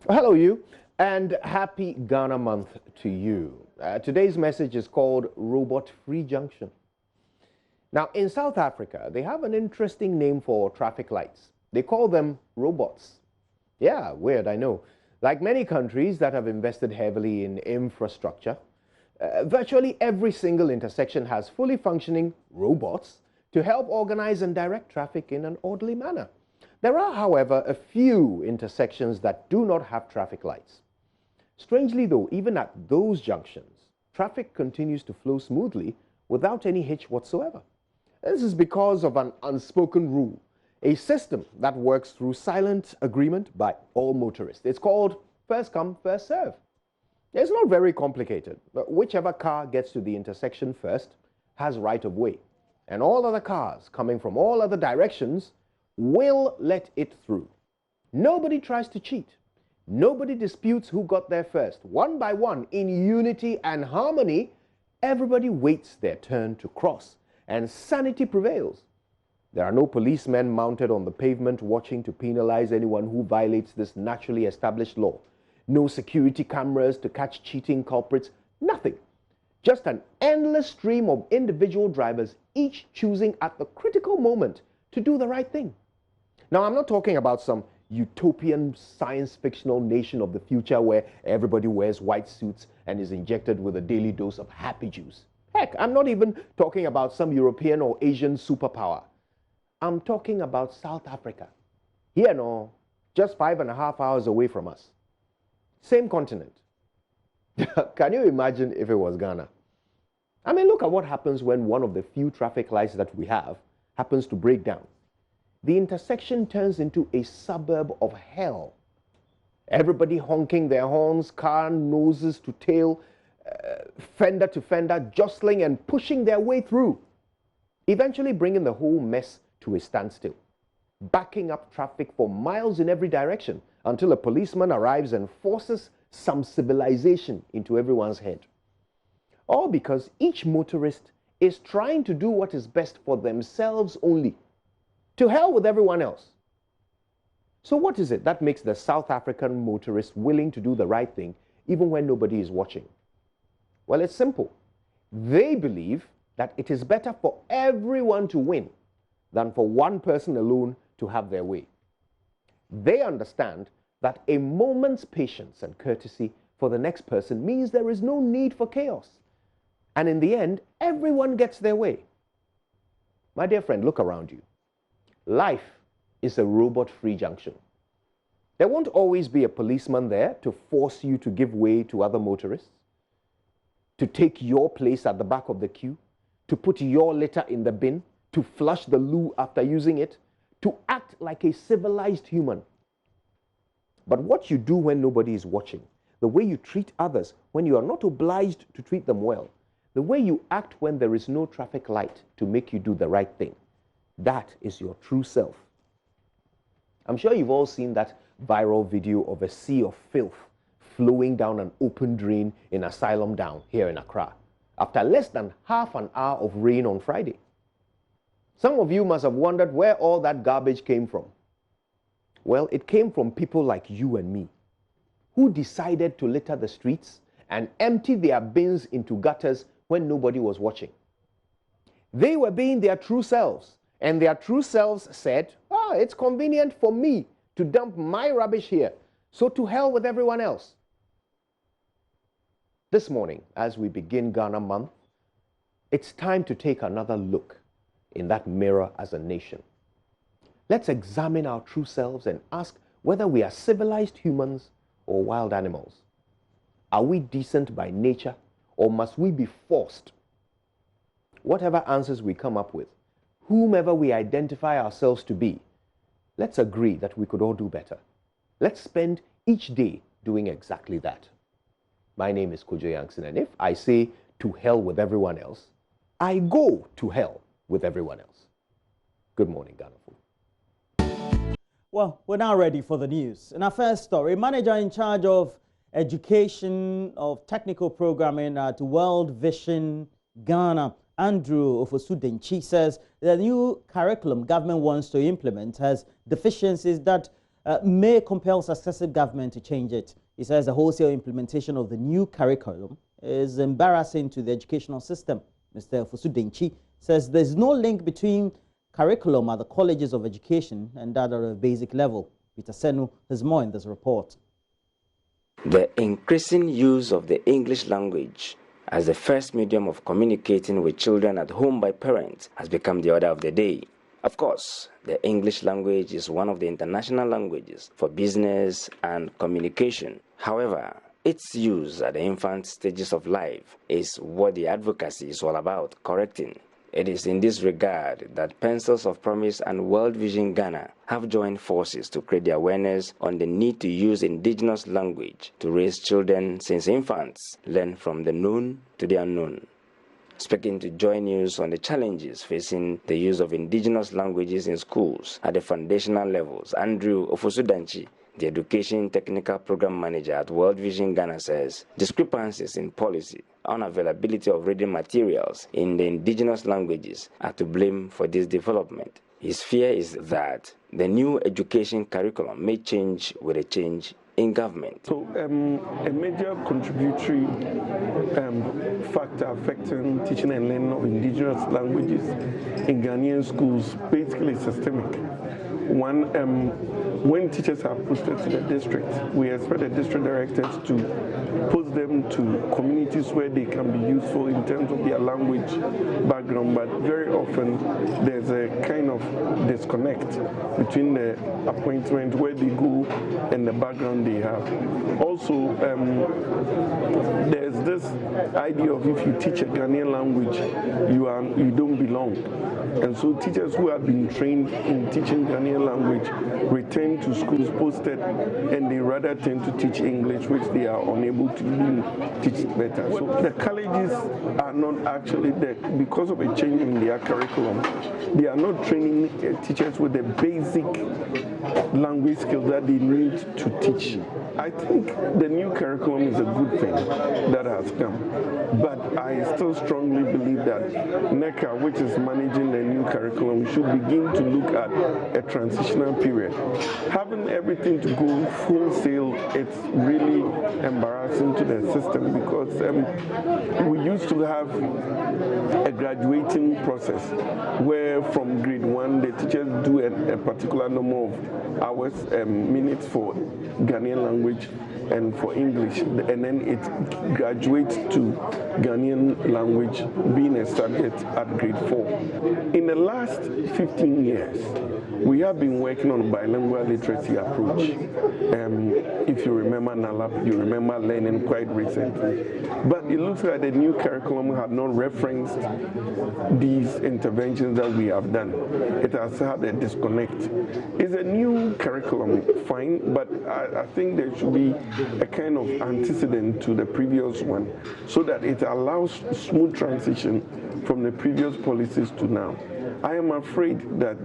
Hello, you, and happy Ghana month to you. Today's message is called Robot Free Junction. Now, in South Africa, they have an interesting name for traffic lights. They call them robots. Yeah, weird, I know. Like many countries that have invested heavily in infrastructure, virtually every single intersection has fully functioning robots to help organize and direct traffic in an orderly manner. There are, however, a few intersections that do not have traffic lights. Strangely, though, even at those junctions, traffic continues to flow smoothly without any hitch whatsoever. This is because of an unspoken rule, a system that works through silent agreement by all motorists. It's called first come, first serve. It's not very complicated, but whichever car gets to the intersection first has right of way, and all other cars coming from all other directions will let it through. Nobody tries to cheat. Nobody disputes who got there first. One by one, in unity and harmony, everybody waits their turn to cross, and sanity prevails. There are no policemen mounted on the pavement watching to penalize anyone who violates this naturally established law. No security cameras to catch cheating culprits. Nothing. Just an endless stream of individual drivers, each choosing at the critical moment to do the right thing. Now, I'm not talking about some utopian science fictional nation of the future where everybody wears white suits and is injected with a daily dose of happy juice. Heck, I'm not even talking about some European or Asian superpower. I'm talking about South Africa. Here, no, just 5.5 hours away from us. Same continent. Can you imagine if it was Ghana? I mean, look at what happens when one of the few traffic lights that we have happens to break down. The intersection turns into a suburb of hell. Everybody honking their horns, car noses to tail, fender to fender, jostling and pushing their way through, eventually bringing the whole mess to a standstill, backing up traffic for miles in every direction until a policeman arrives and forces some civilization into everyone's head. All because each motorist is trying to do what is best for themselves only. To hell with everyone else. So what is it that makes the South African motorist willing to do the right thing even when nobody is watching? Well, it's simple. They believe that it is better for everyone to win than for one person alone to have their way. They understand that a moment's patience and courtesy for the next person means there is no need for chaos. And in the end, everyone gets their way. My dear friend, look around you. Life is a robot-free junction. There won't always be a policeman there to force you to give way to other motorists, to take your place at the back of the queue, to put your litter in the bin, to flush the loo after using it, to act like a civilized human. But what you do when nobody is watching, the way you treat others when you are not obliged to treat them well, the way you act when there is no traffic light to make you do the right thing, that is your true self. I'm sure you've all seen that viral video of a sea of filth flowing down an open drain in Asylum Down here in Accra after less than half an hour of rain on Friday. Some of you must have wondered where all that garbage came from. Well, it came from people like you and me who decided to litter the streets and empty their bins into gutters when nobody was watching. They were being their true selves. And their true selves said, it's convenient for me to dump my rubbish here, so to hell with everyone else. This morning, as we begin Ghana Month, it's time to take another look in that mirror as a nation. Let's examine our true selves and ask whether we are civilized humans or wild animals. Are we decent by nature, or must we be forced? Whatever answers we come up with, whomever we identify ourselves to be, let's agree that we could all do better. Let's spend each day doing exactly that. My name is Kojo Yankson, and if I say to hell with everyone else, I go to hell with everyone else. Good morning, Ghana. Well, we're now ready for the news. In our first story, manager in charge of education of technical programming at World Vision Ghana, Andrew Ofosu-Denchi, says the new curriculum government wants to implement has deficiencies that may compel successive government to change it. He says the wholesale implementation of the new curriculum is embarrassing to the educational system. Mr. Fosu Denchi says there's no link between curriculum at the colleges of education and that at a basic level. Peter Senu has more in this report. The increasing use of the English language as the first medium of communicating with children at home by parents has become the order of the day. Of course, the English language is one of the international languages for business and communication. However, its use at the infant stages of life is what the advocacy is all about correcting. It is in this regard that Pencils of Promise and World Vision Ghana have joined forces to create the awareness on the need to use indigenous language to raise children, since infants learn from the known to the unknown. Speaking to Joy News on the challenges facing the use of indigenous languages in schools at the foundational levels, Andrew Ofosu Danchi, the Education Technical Program Manager at World Vision Ghana, says discrepancies in policy, unavailability of reading materials in the indigenous languages are to blame for this development. His fear is that the new education curriculum may change with a change in government. So a major contributory factor affecting teaching and learning of indigenous languages in Ghanaian schools basically is systemic. One, when teachers are posted to the district, we expect the district directors to post them to communities where they can be useful in terms of their language background, but very often there's a kind of disconnect between the appointment where they go and the background they have. Also, there's this idea of if you teach a Ghanaian language, you don't belong. And so teachers who have been trained in teaching Ghanaian language return to schools posted, and they rather tend to teach English, which they are unable to even teach better. So the colleges are not actually there because of a change in their curriculum. They are not training teachers with the basic language skills that they need to teach. I think the new curriculum is a good thing that has come, but I still strongly believe that NECA, which is managing the new curriculum, should begin to look at a transitional period. Having everything to go full sail, it's really embarrassing to the system, because we used to have a graduating process where from grade 1 the teachers do a particular number of hours, minutes for Ghanaian language and for English, and then it graduates to Ghanaian language being a subject at grade 4. In the last 15 years, we have been working on a bilingual literacy approach. If you remember NALAP, you remember learning quite recently. But it looks like the new curriculum had not referenced these interventions that we have done. It has had a disconnect. It's a new curriculum, fine, but I think there should be a kind of antecedent to the previous one, so that it allows smooth transition from the previous policies to now. I am afraid that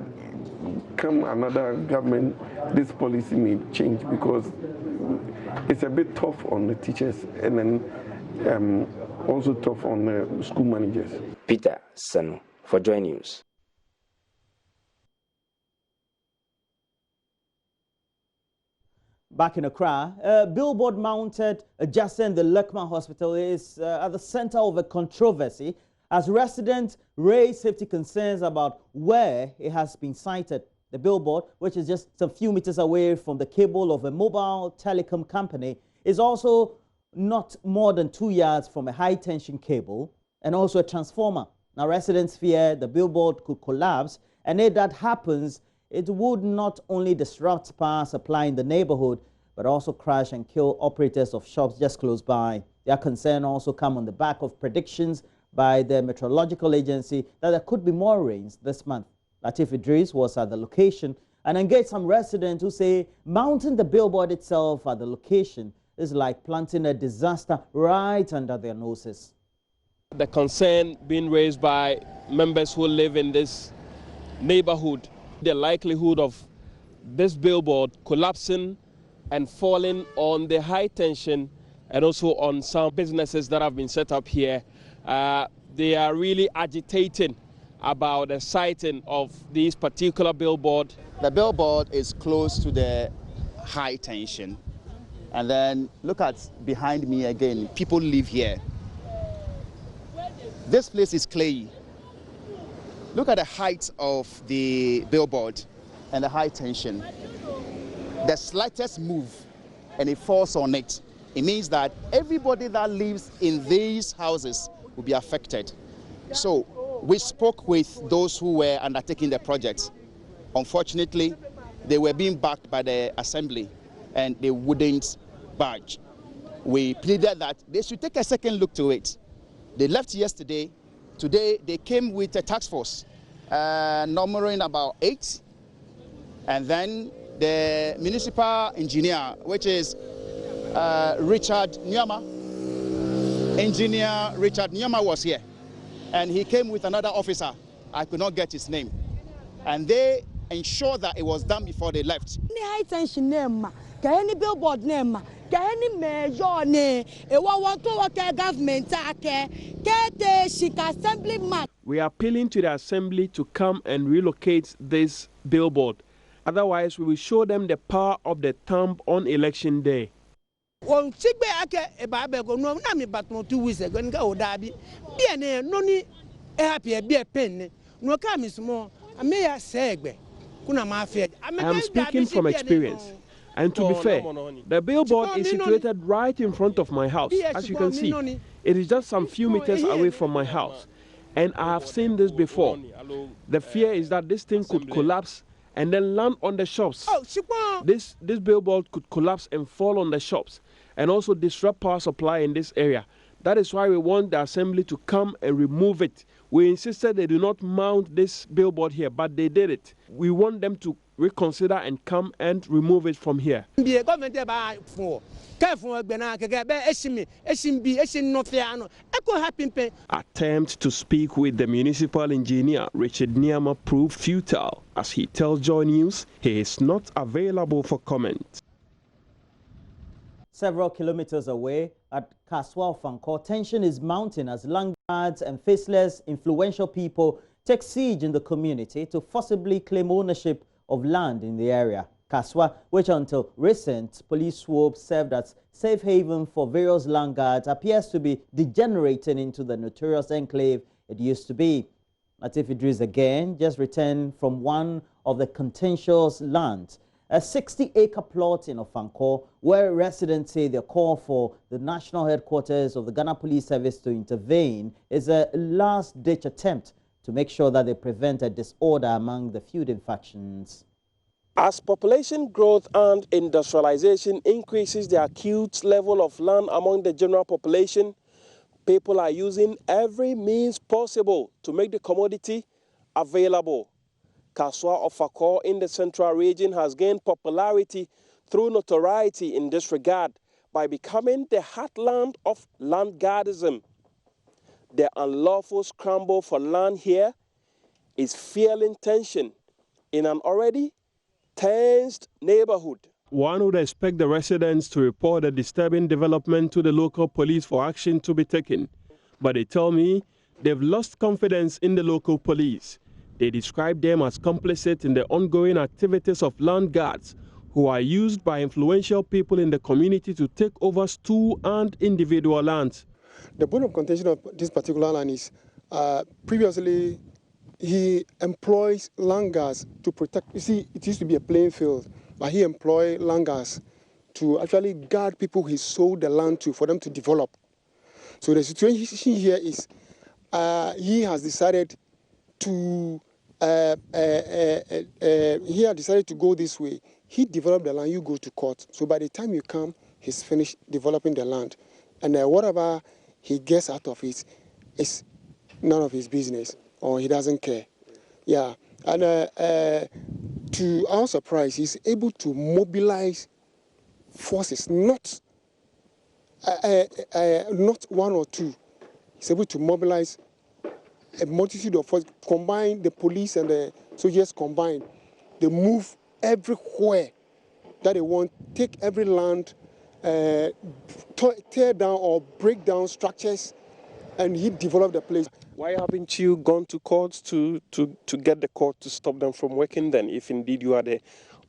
come another government, this policy may change, because it's a bit tough on the teachers, and then also tough on the school managers. Peter Senu for Joy News. Back in Accra, a billboard mounted adjacent the Lekman Hospital is at the center of a controversy as residents raise safety concerns about where it has been sited. The billboard, which is just a few meters away from the cable of a mobile telecom company, is also not more than 2 yards from a high-tension cable and also a transformer. Now, residents fear the billboard could collapse, and if that happens, it would not only disrupt power supply in the neighborhood, but also crash and kill operators of shops just close by. Their concern also come on the back of predictions by the Meteorological Agency that there could be more rains this month. Latif Idris was at the location and engaged some residents who say mounting the billboard itself at the location is like planting a disaster right under their noses. The concern being raised by members who live in this neighborhood, the likelihood of this billboard collapsing and falling on the high tension and also on some businesses that have been set up here. They are really agitating about the sighting of this particular billboard. The billboard is close to the high tension. And then look at behind me again, people live here. This place is clayey. Look at the height of the billboard and the high tension. The slightest move and it falls on it. It means that everybody that lives in these houses will be affected. So we spoke with those who were undertaking the project. Unfortunately, they were being backed by the assembly and they wouldn't budge. We pleaded that they should take a second look to it. They left yesterday. Today they came with a task force, numbering about 8. And then the municipal engineer, which is Richard Nyama. Engineer Richard Nyama was here. And he came with another officer. I could not get his name. And they ensured that it was done before they left. High tension name, any billboard name, any major name, a want to work government, assembly man. We are appealing to the assembly to come and relocate this billboard. Otherwise, we will show them the power of the thumb on election day. One chick be a babego no nami but no 2 weeks ago go dabi. Be no ni happy be a pen. No come small. I may segbe. Kuna mafia. I am speaking from experience. And to be fair, the billboard is situated right in front of my house. As you can see, it is just some few meters away from my house. And I have seen this before. The fear is that this thing could collapse and then land on the shops. This billboard could collapse and fall on the shops and also disrupt power supply in this area. That is why we want the assembly to come and remove it. We insisted they do not mount this billboard here, but they did it. We want them to reconsider and come and remove it from here. Attempt to speak with the municipal engineer, Richard Nyama, proved futile. As he tells Joy News, he is not available for comment. Several kilometers away at Kaswa Fankor, tension is mounting as land guards and faceless influential people take siege in the community to forcibly claim ownership of land in the area. Kaswa, which until recent police swoop served as safe haven for various land guards, appears to be degenerating into the notorious enclave it used to be. Latif Idris again just returned from one of the contentious lands, a 60-acre plot in Ofankor, where residents say their call for the national headquarters of the Ghana Police Service to intervene is a last-ditch attempt to make sure that they prevent a disorder among the feuding factions. As population growth and industrialization increases the acute level of land among the general population, people are using every means possible to make the commodity available. Kaswa Ofankor in the central region has gained popularity through notoriety in this regard by becoming the heartland of land guardism. The unlawful scramble for land here is fueling tension in an already tensed neighborhood. One would expect the residents to report a disturbing development to the local police for action to be taken. But they tell me they've lost confidence in the local police. They describe them as complicit in the ongoing activities of land guards who are used by influential people in the community to take over stool and individual lands. The bone of contention of this particular land is previously he employs land guards to protect. You see, it used to be a playing field, but he employed land guards to actually guard people he sold the land to for them to develop. So the situation here is he has decided to go this way. He developed the land, you go to court. So by the time you come, he's finished developing the land. And whatever he gets out of it is none of his business, or he doesn't care. Yeah. And to our surprise, he's able to mobilize forces, not one or two. He's able to mobilize a multitude of forces, combine the police and the soldiers combined. They move everywhere that they want, take every land, tear down or break down structures, and he developed the place. Why haven't you gone to courts to get the court to stop them from working then, if indeed you are the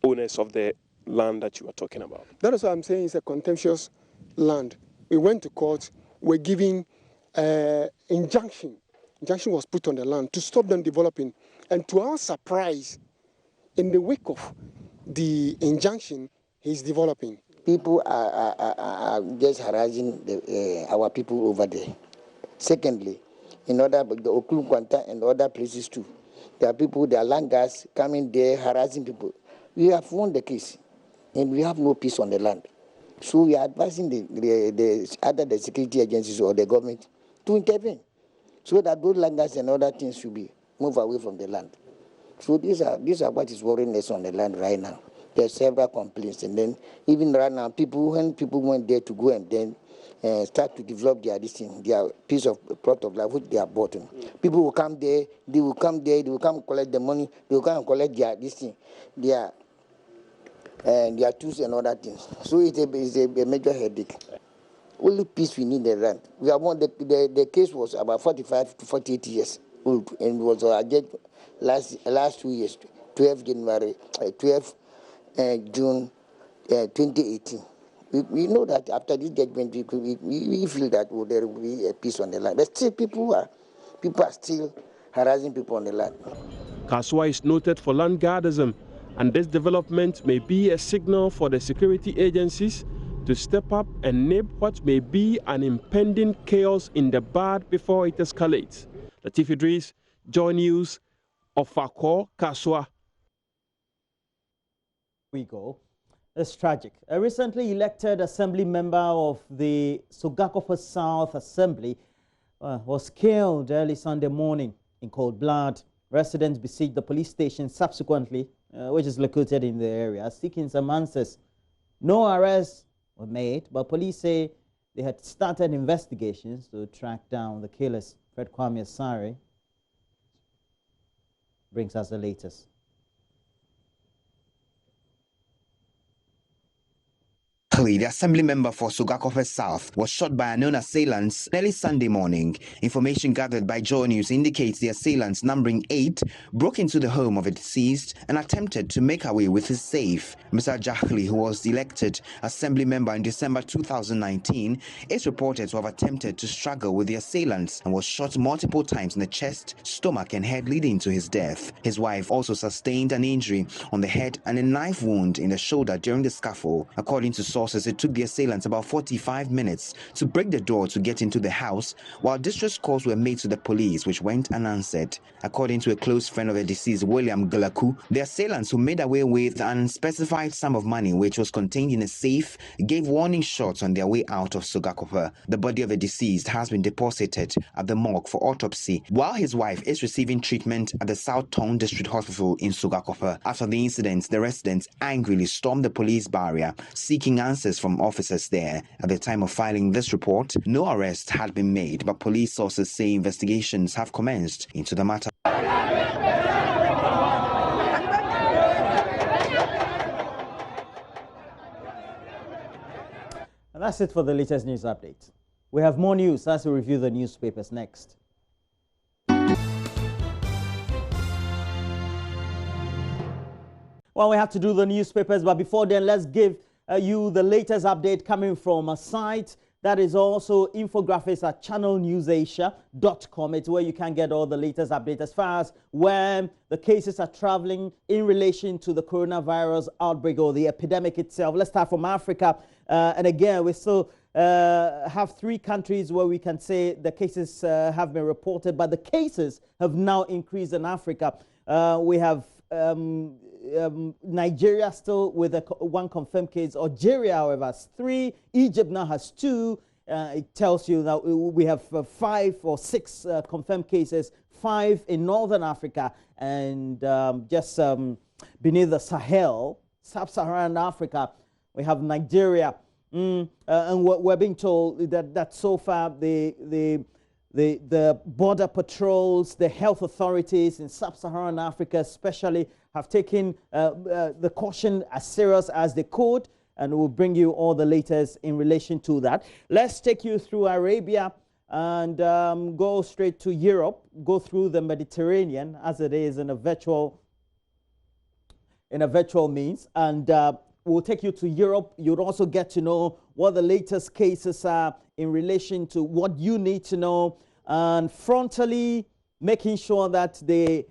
owners of the land that you are talking about? That is what I'm saying. It's a contentious land. We went to court. We're giving injunction. Injunction was put on the land to stop them developing. And to our surprise, in the wake of the injunction, he's developing. People are just harassing our people over there. Secondly, in order the Oklum Kwanta and other places too, there are people, there are landers coming there harassing people. We have won the case, and we have no peace on the land. So we are advising the security agencies or the government to intervene, so that those landers and other things should be moved away from the land. So these are what is worrying us on the land right now. There are several complaints, and then even right now, when people went there to go and then start to develop their piece of plot of land which they are bought. People will come there, they will come collect the money, they will come and collect their tools and other things. So it's a major headache. Only peace we need the land. We have won the case was about 45 to 48 years old, and was judged last 2 years, 12 June 2018. We know that after this judgment, we feel that there will be a peace on the land. But still, people are still harassing people on the land. Kasoa is noted for land guardism, and this development may be a signal for the security agencies to step up and nip what may be an impending chaos in the bud before it escalates. Latif Idris, Joy News, Ofako, Kasoa. We go. It's tragic. A recently elected assembly member of the Sogakope South Assembly was killed early Sunday morning in cold blood. Residents besieged the police station subsequently, which is located in the area, seeking some answers. No arrests were made, but police say they had started investigations to track down the killers. Fred Kwame Asare brings us the latest. The assembly member for Sogakope South was shot by unknown assailants early Sunday morning. Information gathered by Joy News indicates the assailants, numbering 8, broke into the home of a deceased and attempted to make away with his safe. Mr. Jahli, who was elected assembly member in December 2019, is reported to have attempted to struggle with the assailants and was shot multiple times in the chest, stomach and head, leading to his death. His wife also sustained an injury on the head and a knife wound in the shoulder during the scuffle. According to sources, it took the assailants about 45 minutes to break the door to get into the house, while distress calls were made to the police, which went unanswered. According to a close friend of the deceased, William Galaku, the assailants, who made away with an unspecified sum of money which was contained in a safe, gave warning shots on their way out of Sogakope. The body of the deceased has been deposited at the morgue for autopsy, while his wife is receiving treatment at the South Town District Hospital in Sogakope. After the incident, the residents angrily stormed the police barrier, seeking answers from officers there. At the time of filing this report, no arrest had been made, but police sources say investigations have commenced into the matter. And that's it for the latest news update. We have more news as we review the newspapers next. Well, we have to do the newspapers, but before then, let's give you the latest update coming from a site that is also infographics at channelnewsasia.com. It's where you can get all the latest updates as far as when the cases are traveling in relation to the coronavirus outbreak or the epidemic itself. Let's start from Africa. And again, we still have 3 countries where we can say the cases have been reported, but the cases have now increased in Africa. We have Nigeria still with 1 confirmed case. Algeria, however, has 3. Egypt now has 2. It tells you that we have 5 or 6 confirmed cases, 5 in Northern Africa, and just beneath the Sahel, Sub-Saharan Africa, we have Nigeria. And we're being told that so far the border patrols, the health authorities in Sub-Saharan Africa especially have taken the caution as serious as they could, and we'll bring you all the latest in relation to that. Let's take you through Arabia and go straight to Europe, go through the Mediterranean as it is in a virtual means, and we'll take you to Europe. You'll also get to know what the latest cases are in relation to what you need to know, and frontally making sure that they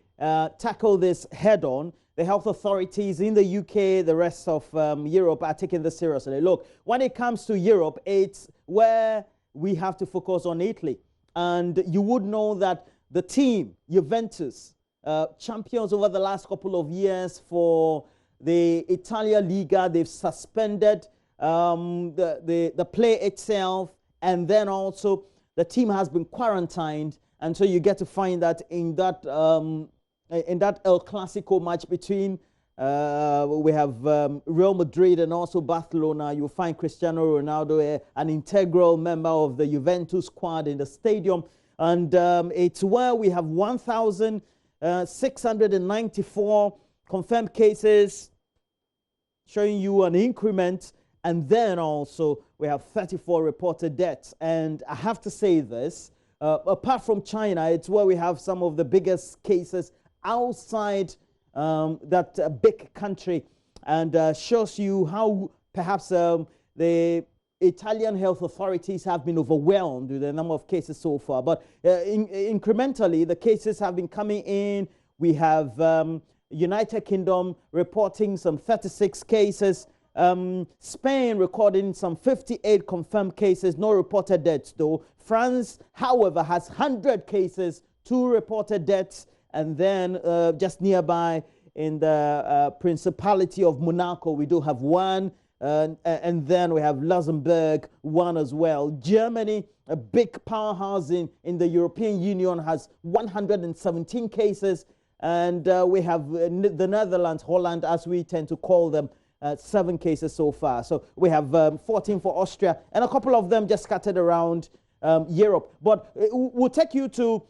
tackle this head on. The health authorities in the UK, the rest of Europe are taking this seriously. Look, when it comes to Europe, it's where we have to focus on Italy. And you would know that the team, Juventus, champions over the last couple of years for the Italia Liga, they've suspended the play itself, and then also the team has been quarantined. And so you get to find that in that El Clasico match between we have Real Madrid and also Barcelona, you'll find Cristiano Ronaldo, an integral member of the Juventus squad in the stadium. And it's where we have 1,694 confirmed cases, showing you an increment. And then also we have 34 reported deaths. And I have to say this, apart from China, it's where we have some of the biggest cases outside that big country, and shows you how perhaps the Italian health authorities have been overwhelmed with the number of cases so far. But incrementally, the cases have been coming in. We have United Kingdom reporting some 36 cases. Spain recording some 58 confirmed cases, no reported deaths though. France, however, has 100 cases, 2 reported deaths. And then just nearby in the Principality of Monaco, we do have 1. And then we have Luxembourg, 1 as well. Germany, a big powerhouse in the European Union, has 117 cases. And we have the Netherlands, Holland, as we tend to call them, 7 cases so far. So we have 14 for Austria, and a couple of them just scattered around Europe. But we'll take you to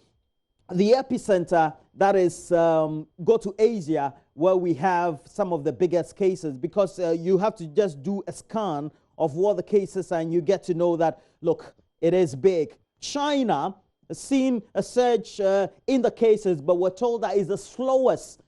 the epicenter, that is go to Asia, where we have some of the biggest cases, because you have to just do a scan of what the cases are, and you get to know that, look, it is big. China has seen a surge in the cases, but we're told that is the slowest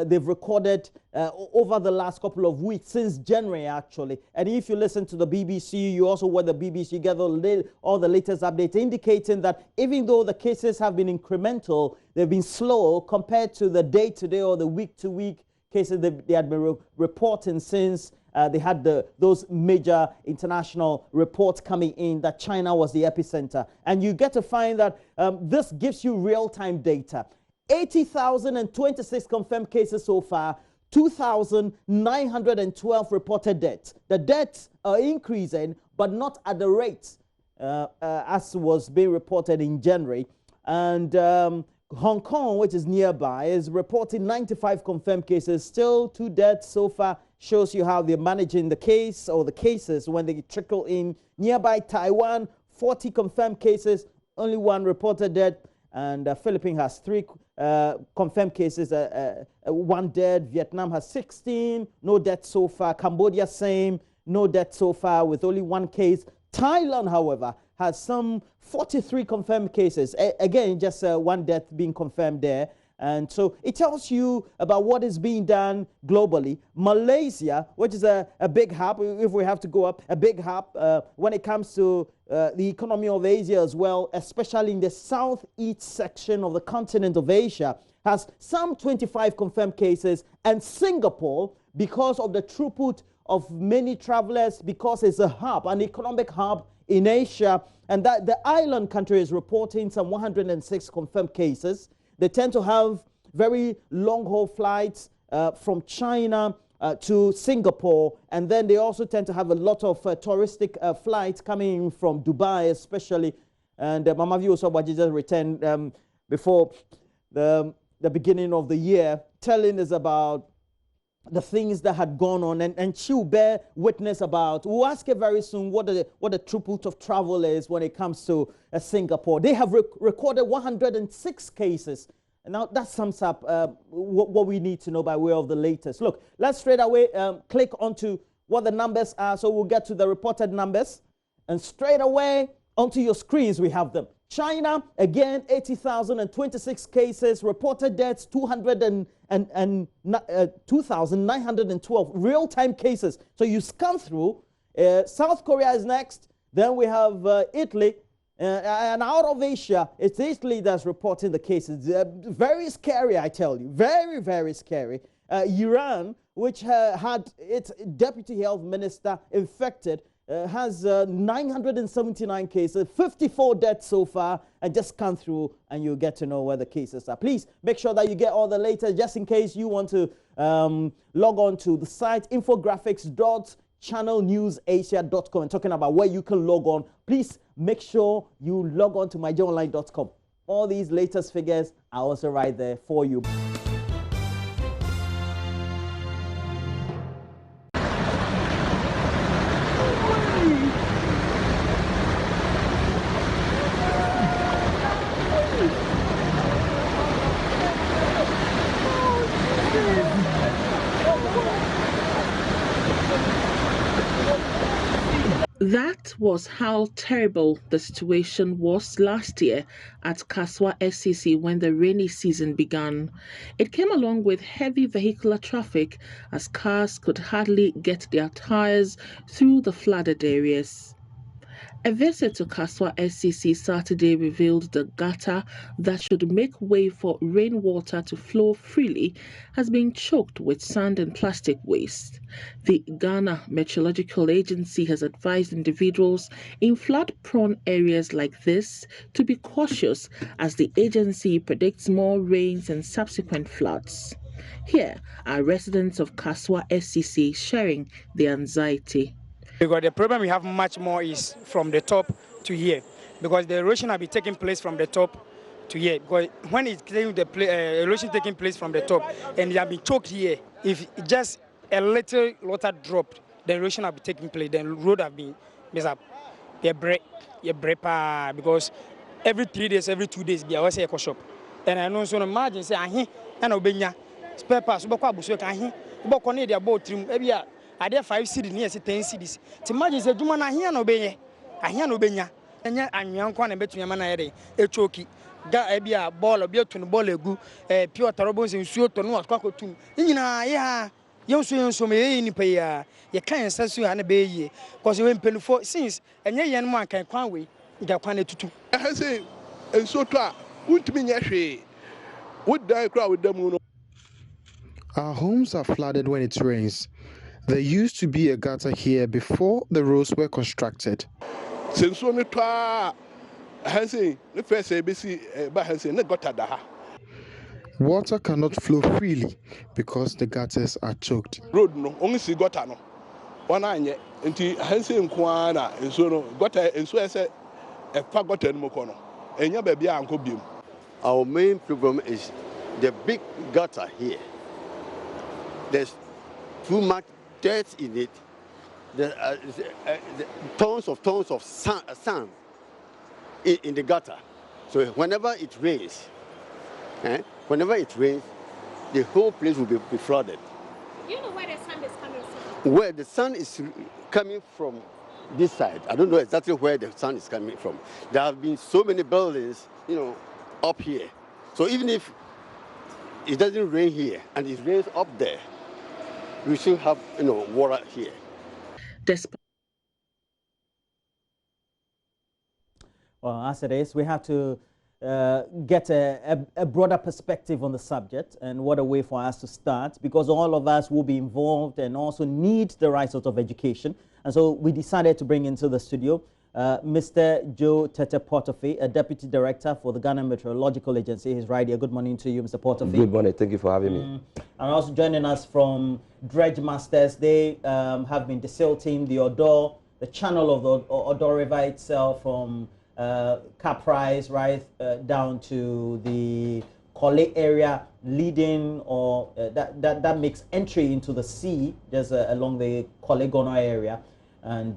they've recorded over the last couple of weeks, since January actually. And if you listen to the BBC, you also watch the BBC, get all the latest updates indicating that even though the cases have been incremental, they've been slow compared to the day-to-day or the week-to-week cases they had been reporting since they had those major international reports coming in that China was the epicenter. And you get to find that this gives you real-time data. 80,026 confirmed cases so far, 2,912 reported deaths. The deaths are increasing, but not at the rate as was being reported in January. And Hong Kong, which is nearby, is reporting 95 confirmed cases, still 2 deaths so far. Shows you how they're managing the case or the cases when they trickle in. Nearby Taiwan, 40 confirmed cases, only 1 reported death. And Philippines has 3 confirmed cases, 1 dead. Vietnam has 16, no deaths so far. Cambodia, same, no deaths so far with only 1 case. Thailand, however, has some 43 confirmed cases. Again, just 1 death being confirmed there. And so it tells you about what is being done globally. Malaysia, which is a big hub, if we have to go up, a big hub when it comes to the economy of Asia as well, especially in the southeast section of the continent of Asia, has some 25 confirmed cases. And Singapore, because of the throughput of many travelers, because it's a hub, an economic hub in Asia, and that the island country is reporting some 106 confirmed cases. They tend to have very long-haul flights from China to Singapore, and then they also tend to have a lot of touristic flights coming in from Dubai especially. And Mama View Sobaji just returned before the beginning of the year, telling us about the things that had gone on, and she'll bear witness about. We'll ask her very soon what the throughput of travel is when it comes to Singapore. They have recorded 106 cases. And now that sums up what we need to know by way of the latest. Look, let's straight away click onto what the numbers are. So we'll get to the reported numbers. And straight away onto your screens, we have them. China, again, 80,026 cases, reported deaths, 209. 2,912 real-time cases. So you scan through. South Korea is next. Then we have Italy. And out of Asia, it's Italy that's reporting the cases. Very scary, I tell you. Very, very scary. Iran, which had its deputy health minister infected, has 979 cases, 54 deaths so far, and just come through and you'll get to know where the cases are. Please make sure that you get all the latest, just in case you want to log on to the site infographics.channelnewsasia.com and talking about where you can log on. Please make sure you log on to myjoyonline.com. All these latest figures are also right there for you. That was how terrible the situation was last year at Kasoa SCC when the rainy season began. It came along with heavy vehicular traffic as cars could hardly get their tires through the flooded areas. A visit to Kasoa SCC Saturday revealed the gutter that should make way for rainwater to flow freely has been choked with sand and plastic waste. The Ghana Meteorological Agency has advised individuals in flood-prone areas like this to be cautious as the agency predicts more rains and subsequent floods. Here are residents of Kasoa SCC sharing their anxiety. Because the problem we have much more is from the top to here, because the erosion will be taking place from the top to here. Because when it's erosion taking place from the top and they have been choked here, if just a little water dropped, the erosion will be taking place. Then the road have been messed up. Because every 3 days, every 2 days, be always a eco shop. And I know so imagine say ahi and obenya spare parts. Ubakwa buso ahi ubakwa need their boat trim. I dare 5 cities near 10 cities. To imagine the Juma here no be I hear no benya. And yet I'm young one and bet me a man a choky. Got a beer ball of beer to the ball a goo, pure tarabos and shoot to no cockle too. Yeah, young so may any pay. You can't say you and a bay, because you went penny for since, and young man can quite wait. Get to. I say, and so try, wouldn't mean yashay. Would die crowd with them. Our homes are flooded when it rains. There used to be a gutter here before the roads were constructed. Since only twa Hansi, the first ABC by Hansi, the gutter. Water cannot flow freely because the gutters are choked. Road no, only see gutter no. One eye, and Hansi and Kwana, and so gutter, and so I said, a forgotten Mokono, and your baby Uncle Beam. Our main problem is the big gutter here. There's too much dirt in it. There are tons of sand in the gutter. So whenever it rains, the whole place will be flooded. Do you know where the sun is coming from? Where the sun is coming from this side. I don't know exactly where the sun is coming from. There have been so many buildings, up here. So even if it doesn't rain here and it rains up there, we should have, water here. Well, as it is, we have to get a broader perspective on the subject, and what a way for us to start, because all of us will be involved and also need the right sort of education. And so we decided to bring into the studio Mr. Joe Tete Portofey, a Deputy Director for the Ghana Meteorological Agency. He's right here. Good morning to you, Mr. Portofey. Good morning. Thank you for having me. And also joining us from Dredge Masters, they have been desilting the Odor, the channel of the Odor River itself from Caprice right down to the Korle area, leading or that makes entry into the sea just along the Korle Gonno area. And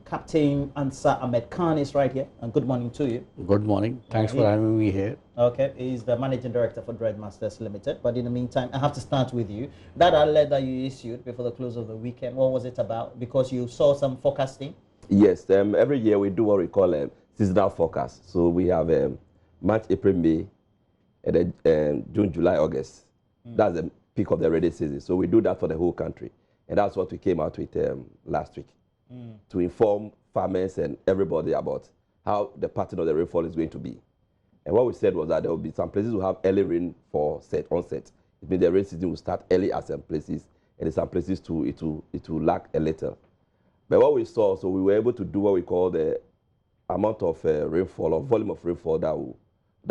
Captain Ansar Ahmed Khan is right here. And good morning to you. Good morning. Thanks for having me here. Okay, he's the Managing Director for Dredge Masters Limited. But in the meantime, I have to start with you. That alert that you issued before the close of the weekend, what was it about? Because you saw some forecasting? Yes, every year we do what we call a seasonal forecast. So we have March, April, May, and then June, July, August. That's the peak of the rainy season. So we do that for the whole country. And that's what we came out with last week, to inform farmers and everybody about how the pattern of the rainfall is going to be. And what we said was that there will be some places who have early rainfall onset. It means the rain season will start early at some places, and in some places too, it will lag a little. But what we saw, so we were able to do what we call the amount of rainfall or volume of rainfall that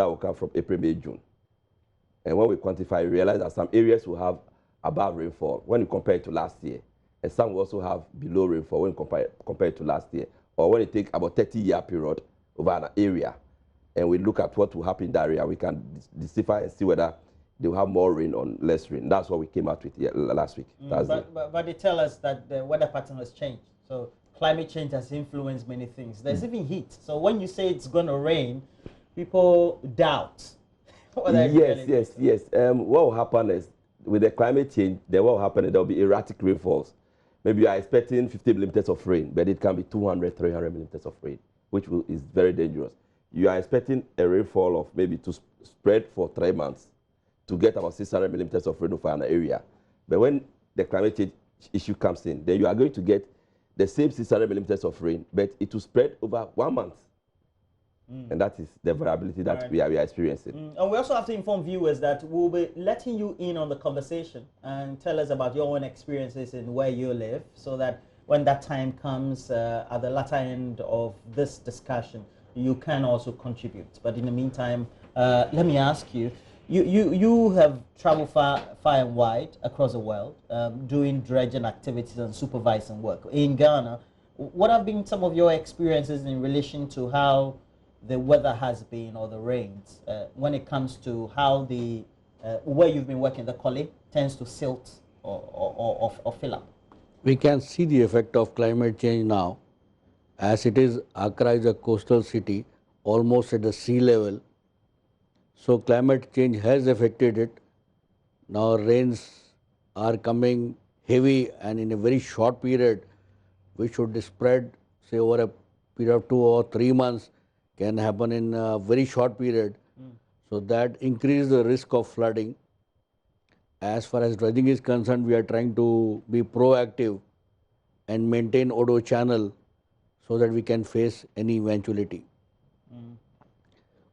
will come from April, May, June. And when we quantify, we realize that some areas will have above rainfall when you compare it to last year, and some will also have below rainfall when you compare it to last year, or when you take about 30-year period over an area, and we look at what will happen in that area, we can decipher and see whether they will have more rain or less rain. That's what we came out with last week. But they tell us that the weather pattern has changed. So climate change has influenced many things. There's even heat. So when you say it's going to rain, people doubt. Yes. What will happen is, with the climate change, then what will happen is there will be erratic rainfalls. Maybe you are expecting 50 millimeters of rain, but it can be 200, 300 millimeters of rain, which is very dangerous. You are expecting a rainfall of maybe to spread for 3 months to get about 600 millimeters of rain over an area. But when the climate change issue comes in, then you are going to get the same 600 millimeters of rain, but it will spread over 1 month. And that is the variability that we are experiencing. And we also have to inform viewers that we'll be letting you in on the conversation and tell us about your own experiences in where you live, so that when that time comes at the latter end of this discussion, you can also contribute. But in the meantime, let me ask you, you have traveled far and wide across the world, doing dredging activities and supervising work. In Ghana, what have been some of your experiences in relation to how the weather has been, or the rains, when it comes to how the where you've been working, the Korle tends to silt or fill up? We can see the effect of climate change now, as it is. Accra is a coastal city, almost at the sea level. So climate change has affected it. Now rains are coming heavy, and in a very short period, which should spread, say, over a period of 2 or 3 months, can happen in a very short period. So that increases the risk of flooding. As far as dredging is concerned, we are trying to be proactive and maintain Odo channel so that we can face any eventuality.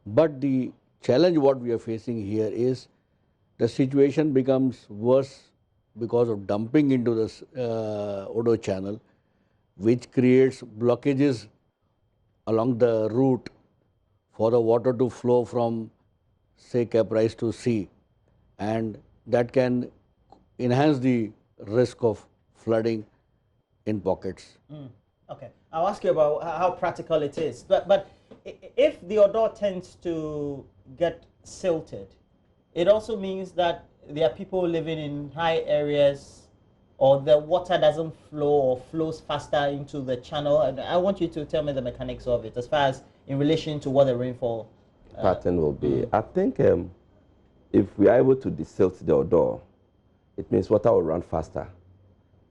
But the challenge what we are facing here is the situation becomes worse because of dumping into the Odo channel, which creates blockages along the route for the water to flow from, say, Caprice to sea, and that can enhance the risk of flooding in pockets. Okay, I'll ask you about how practical it is. But if the Odo tends to get silted, it also means that there are people living in high areas, or the water doesn't flow or flows faster into the channel. And I want you to tell me the mechanics of it, as far as in relation to what the rainfall pattern will be. I think if we are able to desilt the Odo, it means water will run faster.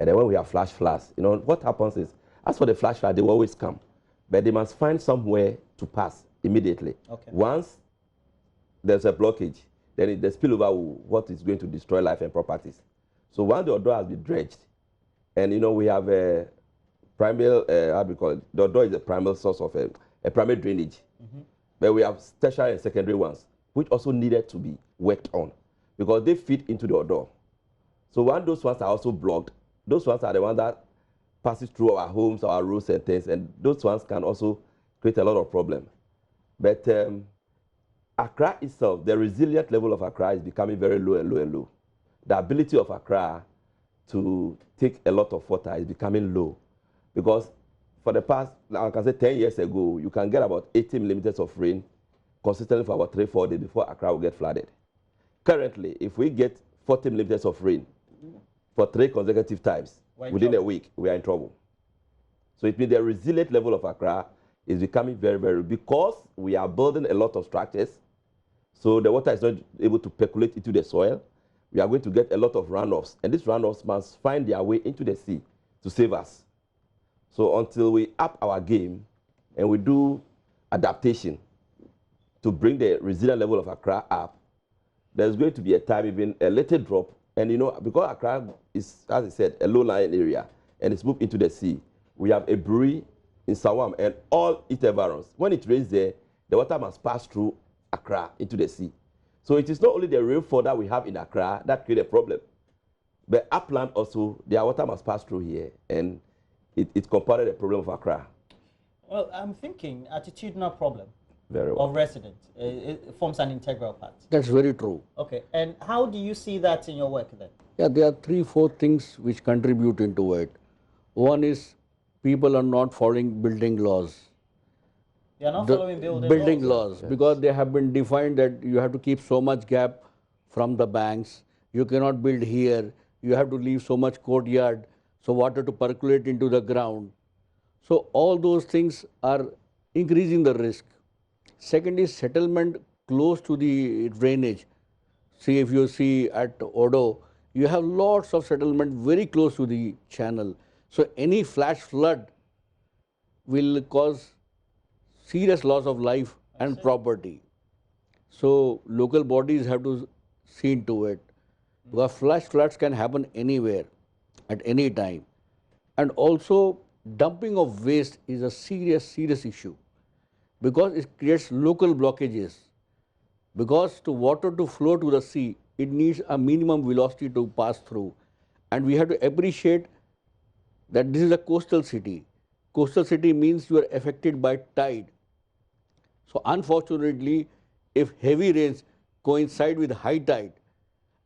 And then when we have flash floods, what happens is, as for the flash flood, they will always come, but they must find somewhere to pass immediately. Once there's a blockage, then the spillover what is going to destroy life and properties. So once the Odo has been dredged, and we have a primal, how do we call it? The Odo is a primal source of a primary drainage. But we have tertiary and secondary ones, which also needed to be worked on, because they feed into the Odo. So when those ones are also blocked, those ones are the ones that passes through our homes, our roads and things, and those ones can also create a lot of problems. But Accra itself, the resilient level of Accra is becoming very low and low and low. The ability of Accra to take a lot of water is becoming low, because for the past, I can say 10 years ago, you can get about 80 millimeters of rain consistently for about 3-4 days before Accra will get flooded. Currently, if we get 40 millimeters of rain for 3 consecutive times within a week, we are in trouble. So it means the resilient level of Accra is becoming very, very, because we are building a lot of structures, so the water is not able to percolate into the soil. We are going to get a lot of runoffs, and these runoffs must find their way into the sea to save us. So until we up our game and we do adaptation to bring the resilient level of Accra up, there's going to be a time, even a little drop. And you know, because Accra is, as I said, a low-lying area, and it's moved into the sea, we have a brewery in Sawam and all its environs. When it rains there, the water must pass through Accra into the sea. So it is not only the rainfall that we have in Accra that create a problem, but upland also, their water must pass through here, and it compounded the problem of Accra. Well, I'm thinking attitudinal problem Very well. of residents. It forms an integral part. That's very true. Okay, and how do you see that in your work then? Yeah, there are 3-4 things which contribute into it. One is people are not following building laws. They are not following building laws Yes. because they have been defined that you have to keep so much gap from the banks. You cannot build here. You have to leave so much courtyard, so water to percolate into the ground. So all those things are increasing the risk. Second is settlement close to the drainage. See, if you see at Odo, you have lots of settlement very close to the channel. So any flash flood will cause serious loss of life and property. So local bodies have to see into it. Because flash floods can happen anywhere, at any time. And also dumping of waste is a serious issue. Because it creates local blockages. Because to water to flow to the sea, it needs a minimum velocity to pass through. And we have to appreciate that this is a coastal city. Coastal city means you are affected by tide. So unfortunately, if heavy rains coincide with high tide,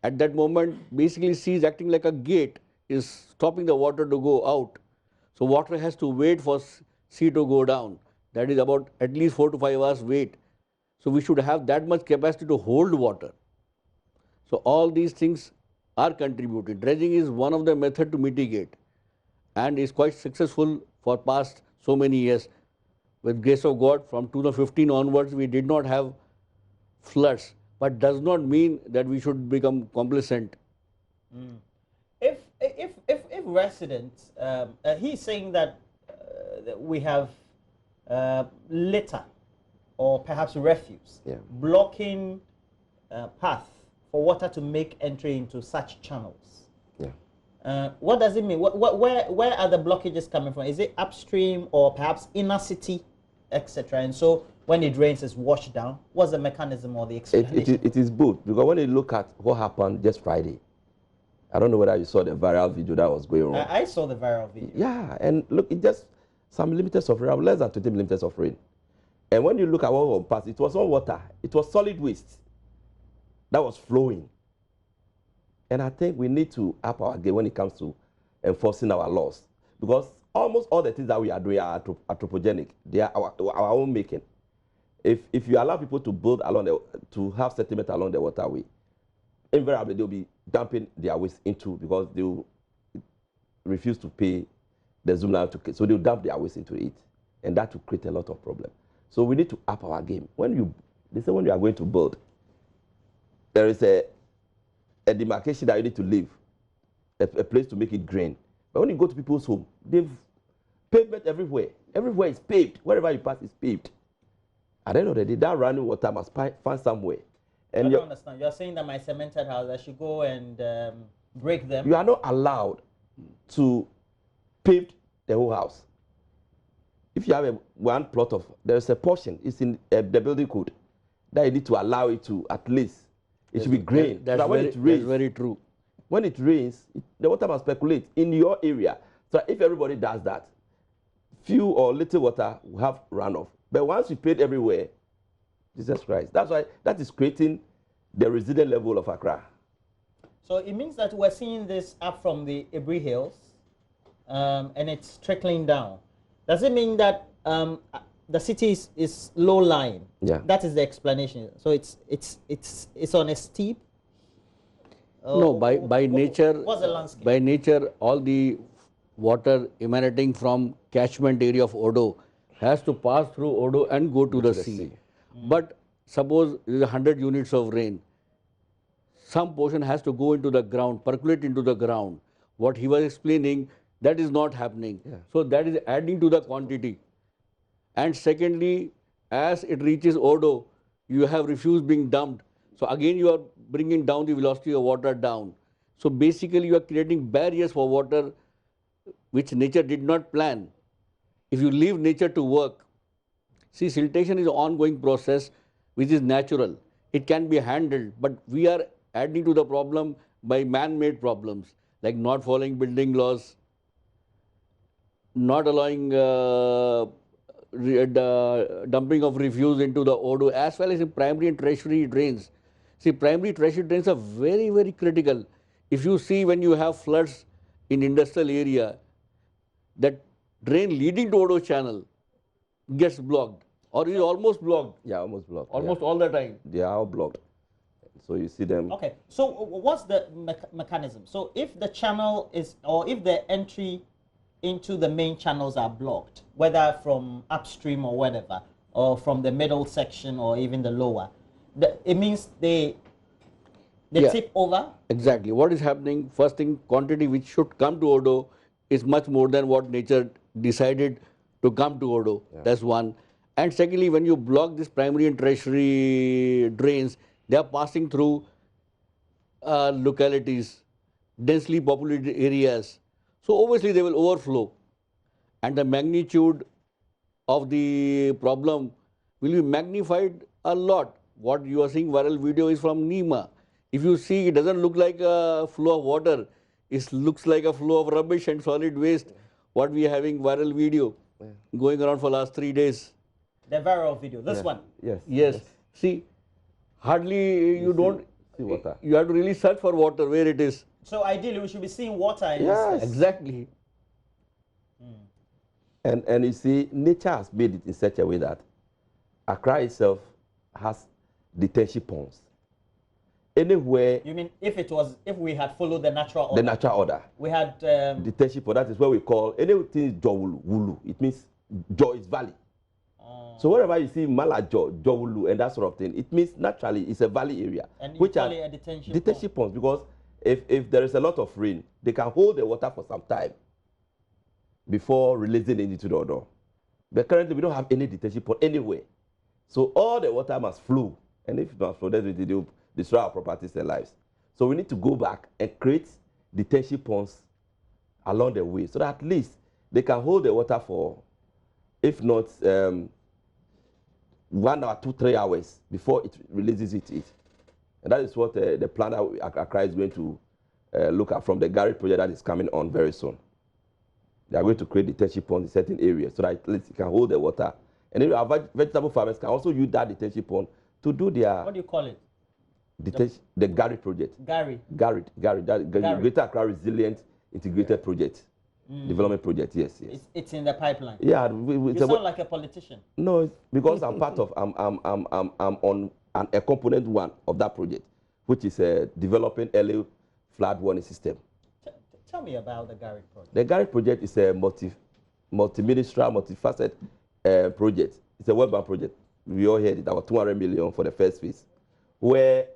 at that moment, basically sea is acting like a gate, is stopping the water to go out. So water has to wait for sea to go down. That is about at least 4 to 5 hours wait. So we should have that much capacity to hold water. So all these things are contributed. Dredging is one of the methods to mitigate and is quite successful for past so many years. With grace of God, from 2015 onwards, we did not have floods, but does not mean that we should become complacent. If residents, he's saying that we have litter or perhaps refuse blocking path for water to make entry into such channels. What does it mean? Where are the blockages coming from? Is it upstream or perhaps inner city, etc.? And so when it rains, it's washed down. What's the mechanism or the explanation? It is both, because when you look at what happened just Friday, I don't know whether you saw the viral video that was going on. I saw the viral video. Yeah, and look, it just some millimeters of rain, less than 20 millimeters of rain. And when you look at what was passed, it was not water, it was solid waste that was flowing. And I think we need to up our game when it comes to enforcing our laws, because almost all the things that we are doing are anthropogenic. They are our own making. If you allow people to build along to have settlement along the waterway, invariably they'll be dumping their waste into, because they will refuse to pay the Zoom line to, so they'll dump their waste into it, and that will create a lot of problem. So we need to up our game. They say when you are going to build, there is a demarcation that you need to leave, a place to make it drain. But when you go to people's home, they've pavement everywhere. Everywhere is paved. Wherever you pass is paved. At the end of the day, that running water must find somewhere. And I don't understand. You're saying that my cemented house, I should go and break them? You are not allowed to pave the whole house. If you have one plot of, there's a portion, it's in the building code, that you need to allow it to at least, it should be grain. That's very true. When it rains, the water must percolate in your area. So if everybody does that, few or little water will have runoff. But once you pave everywhere, Jesus Christ, that's why that is creating the resident level of Accra. So it means that we're seeing this up from the Ebri Hills, and it's trickling down. Does it mean that the city is low-lying? Yeah. That is the explanation. So it's on a steep. No, by nature. What's the landscape? By nature, all the water emanating from catchment area of Odo has to pass through Odo and go to the sea. But suppose there is 100 units of rain, some portion has to go into the ground, percolate into the ground. What he was explaining, that is not happening. So that is adding to the quantity. And secondly, as it reaches Odo, you have refuse being dumped. So again, you are bringing down the velocity of water down. So basically, you are creating barriers for water which nature did not plan. If you leave nature to work, see, siltation is an ongoing process which is natural. It can be handled, but we are adding to the problem by man-made problems like not following building laws, not allowing dumping of refuse into the Odo, as well as in primary and tertiary drains. See, primary tertiary drains are very, very critical. If you see when you have floods in industrial area, that drain leading to Odo channel gets blocked or is almost blocked. Yeah, almost blocked. Almost all the time. They are all blocked. So you see them. Okay, so what's the mechanism? So if the channel is, or if the entry into the main channels are blocked, whether from upstream or whatever, or from the middle section or even the lower, it means they tip over? Exactly. What is happening, first thing, quantity which should come to Odo is much more than what nature decided to come to Odo. Yeah. That's one. And secondly, when you block this primary and tertiary drains, they are passing through localities, densely populated areas. So obviously they will overflow. And the magnitude of the problem will be magnified a lot. What you are seeing viral video is from Nima. If you see, it doesn't look like a flow of water. It looks like a flow of rubbish and solid waste. What we are having viral video going around for last 3 days. The viral video, this one? Yes. See, hardly you don't see water. You have to really search for water where it is. So ideally we should be seeing water in this. Exactly. And you see, nature has made it in such a way that Accra itself has detention ponds. Anywhere. You mean if we had followed the natural order? The natural order. We had detention pond. That is what we call anything Jowulu Wulu. It means Jaw is valley. So wherever you see Malajo, Jowulu, and that sort of thing, it means naturally it's a valley area. And you call it a detention ponds because if there is a lot of rain, they can hold the water for some time before releasing it into the Odo. But currently we don't have any detention pond anywhere. So all the water must flow. And if it must flow, then it will destroy our properties and lives. So we need to go back and create detention ponds along the way so that at least they can hold the water for, if not 1 hour, 2, 3 hours before it releases it. And that is what the plan that Accra is going to look at from the Garrett project that is coming on very soon. They are going to create detention ponds in certain areas so that at least it can hold the water. And then our vegetable farmers can also use that detention pond to do their... What do you call it? The Garrett project. Garrett, Greater Accra Resilient Integrated Project. Development project, yes. It's in the pipeline. Yeah, you sound like a politician. No, because I'm part of I'm on a component one of that project, which is developing early flood warning system. Tell me about the Garrett project. The Garrett project is a multi-ministerial, multifaceted project. It's a World Bank project. We all heard it, about 200 million for the first phase, where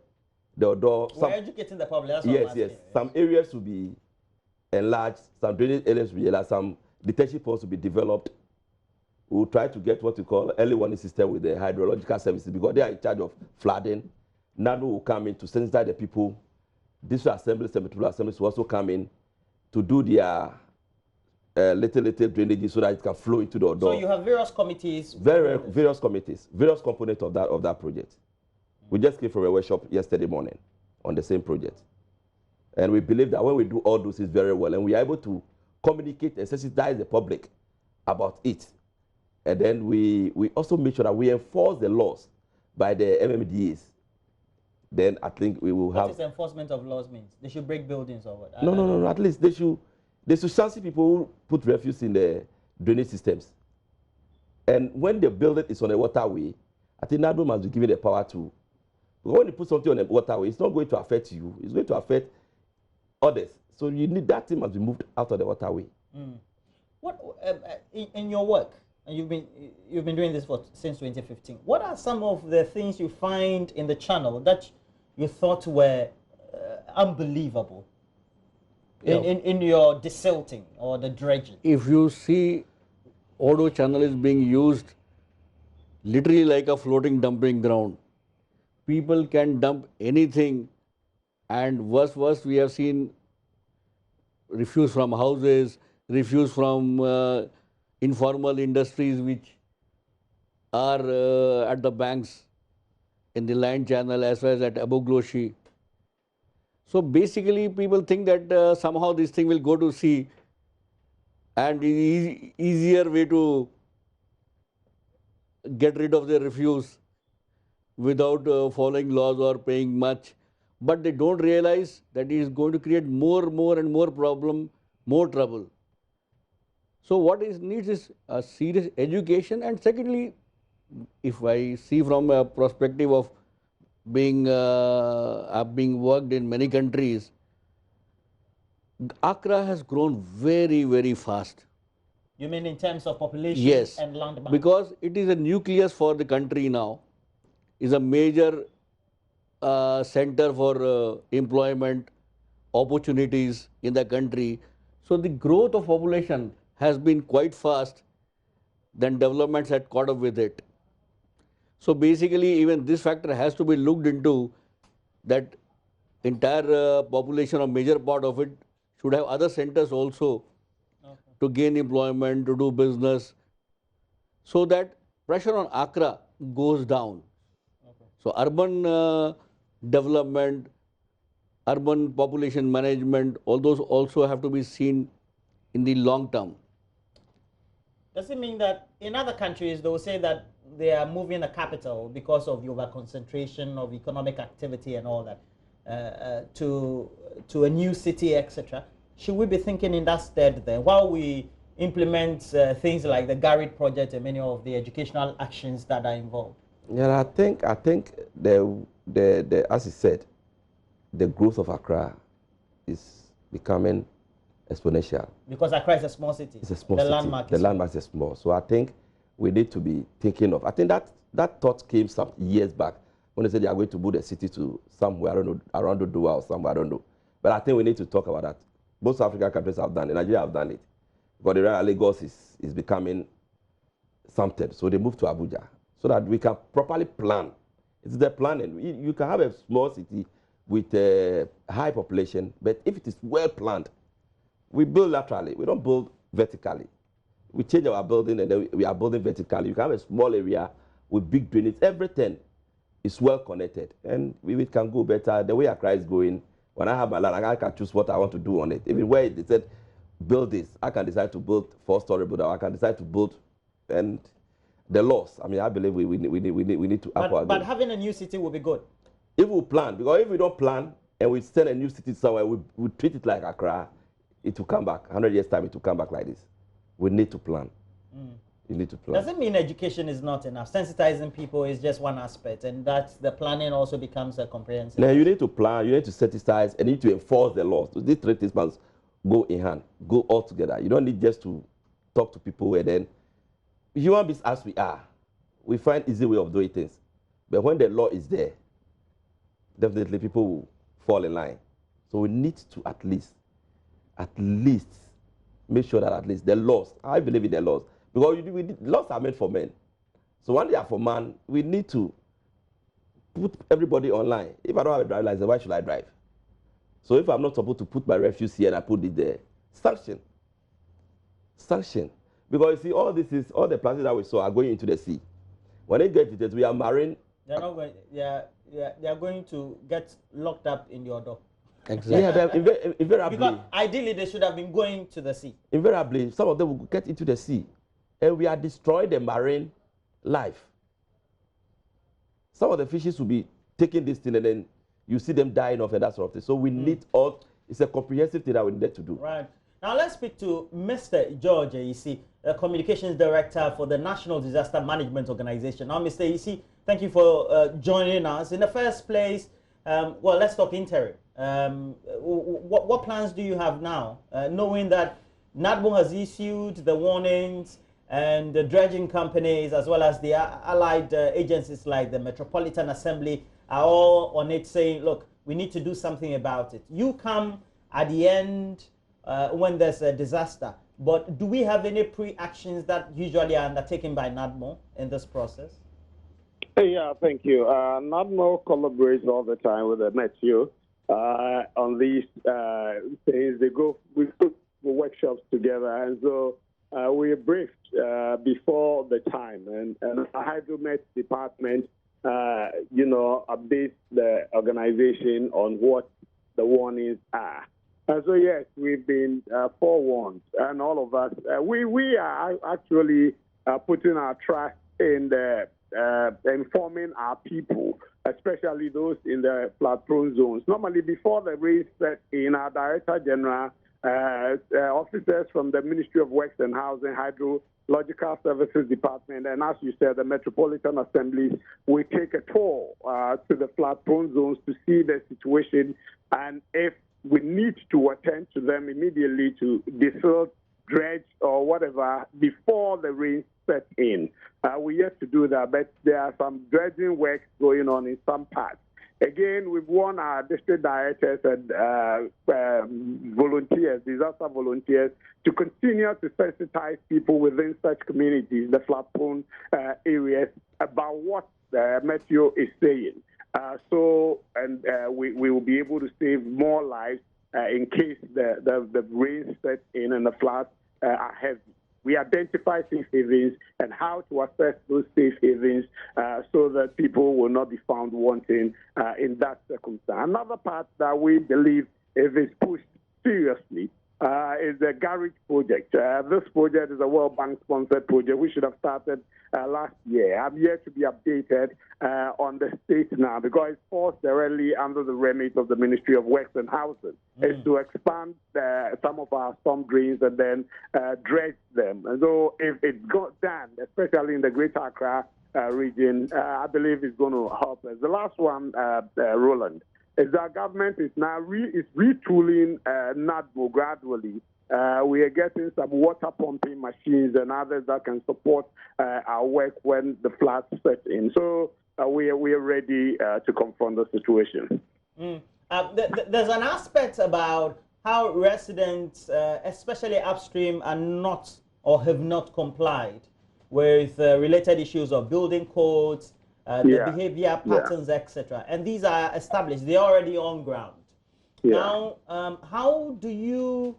we're educating the public. That's what yes. Some areas will be enlarged, some drainage areas will be enlarged, some detention ponds will be developed. We'll try to get what we call early warning system with the hydrological services because they are in charge of flooding. NADO will come in to sensitize the people. District assemblies and metropolitan assemblies will also come in to do their little drainage so that it can flow into the Odo. So you have various committees? Various committees, various components of that project. We just came from a workshop yesterday morning on the same project. And we believe that when we do all those things very well and we are able to communicate and sensitize the public about it, and then we also make sure that we enforce the laws by the MMDAs, then I think we will have... What does enforcement of laws mean? They should break buildings or what? No. At least they should sanction people who put refuse in the drainage systems. And when the building is on a waterway, I think NADO must be given the power to... Because when you put something on a waterway, it's not going to affect you. It's going to affect others. So you need that thing must be moved out of the waterway. What in your work, and you've been doing this since 2015. What are some of the things you find in the channel that you thought were unbelievable in your desilting or the dredging? If you see, Odo channel is being used literally like a floating dumping ground. people can dump anything, and worse, we have seen refuse from houses, refuse from informal industries which are at the banks in the Lion Channel as well as at Abu Ghoshi. So basically people think that somehow this thing will go to sea, and easier way to get rid of the refuse without following laws or paying much. But they don't realize that it is going to create more and more problem, more trouble. So what is needs is a serious education. And secondly, if I see from a perspective of being worked in many countries, Accra has grown very fast. You mean in terms of population? Yes, and land bank? because it is a nucleus for the country now, is a major center for employment opportunities in the country. So the growth of population has been quite fast, then developments had caught up with it. So basically even this factor has to be looked into, that entire population or major part of it should have other centers also to gain employment, to do business, so that pressure on Accra goes down. So urban development, urban population management, all those also have to be seen in the long term. Does it mean that in other countries they will say that they are moving the capital because of the over-concentration of economic activity and all that to a new city, etc.? Should we be thinking in that stead then, while we implement things like the Garrett project and many of the educational actions that are involved? Yeah, I think the as you said, the growth of Accra is becoming exponential. Because Accra is a small city. It's a small city. Landmark the landmark is small. So I think we need to be thinking of, I think that thought came some years back when they said they are going to move the city to somewhere, I don't know, around Odoa or somewhere, I don't know. But I think we need to talk about that. Most African countries have done it. Nigeria have done it. But the Lagos is becoming something. So they moved to Abuja so that we can properly plan. It's the planning. You can have a small city with a high population, but if it is well planned, we build laterally. We don't build vertically. We change our building and then we are building vertically. You can have a small area with big drainage. Everything is well connected, and we can go better. The way Accra is going, when I have my land, I can choose what I want to do on it. Even where they said build this, I can decide to build 4-story building. I can decide to build, and the laws. I mean, I believe we need to. But having a new city will be good. If we plan, because if we don't plan and we send a new city somewhere, we treat it like Accra, it will come back. 100 years time, it will come back like this. We need to plan. You need to plan. Does it mean education is not enough? Sensitizing people is just one aspect, and that the planning also becomes a comprehensive. Now you need to plan, you need to sensitize, and you need to enforce the laws. So these three things must go in hand, go all together. You don't need just to talk to people and then human beings as we are, we find easy way of doing things. But when the law is there, definitely people will fall in line. So we need to at least make sure that at least the laws, I believe in the laws, because laws are meant for men. So when they are for man, we need to put everybody online. If I don't have a driver's license, why should I drive? So if I'm not supposed to put my refuse here and I put it there, sanction. Because you see, all the plastics that we saw are going into the sea. When they get to it, we are marine. They're not going. They are going to get locked up in your door. Exactly. Yeah, invariably. Because ideally they should have been going to the sea. Invariably, some of them will get into the sea, and we are destroying the marine life. Some of the fishes will be taking this thing, and then you see them dying off and that sort of thing. So we need it's a comprehensive thing that we need to do. Right. Now let's speak to Mr. George Isi, the Communications Director for the National Disaster Management Organization. Now, Mr. Isi, thank you for joining us. In the first place, well, let's talk interim. What plans do you have now, knowing that NADMO has issued the warnings and the dredging companies as well as the allied agencies like the Metropolitan Assembly are all on it saying, look, we need to do something about it. You come at the end when there's a disaster, but do we have any pre-actions that usually are undertaken by NADMO in this process? Yeah, thank you. NADMO collaborates all the time with the Meteo on these things. We put workshops together, and so we are briefed before the time, and the Hydromet department, updates the organization on what the warnings are. And so yes, we've been forewarned, and all of us, we are actually putting our trust in the informing our people, especially those in the flood-prone zones. Normally, before the rain set in, our Director General, officers from the Ministry of Works and Housing, Hydrological Services Department, and as you said, the Metropolitan Assemblies, we take a tour to the flood-prone zones to see the situation, and if we need to attend to them immediately to desilt, dredge, or whatever before the rain set in. We're yet to do that, but there are some dredging work going on in some parts. Again, we've warned our district directors and volunteers, disaster volunteers, to continue to sensitize people within such communities, the flood-prone areas, about what the Meteo is saying. We will be able to save more lives in case the rain sets in and the floods are heavy. We identify safe havens and how to assess those safe havens so that people will not be found wanting in that circumstance. Another part that we believe, if it's pushed seriously, is the Garage project. This project is a World Bank-sponsored project. We should have started last year. I'm yet to be updated on the state now because it falls directly under the remit of the Ministry of Works and Housing. It's to expand some of our storm drains and then dredge them. And so if it's got done, especially in the Greater Accra region, I believe it's going to help us. The last one, Roland, is that government is now retooling NADMO gradually. We are getting some water pumping machines and others that can support our work when the floods set in. So we are ready to confront the situation. There's an aspect about how residents, especially upstream, are not or have not complied with related issues of building codes, the behavior patterns, etc. And these are established. They're already on ground. Now, how do you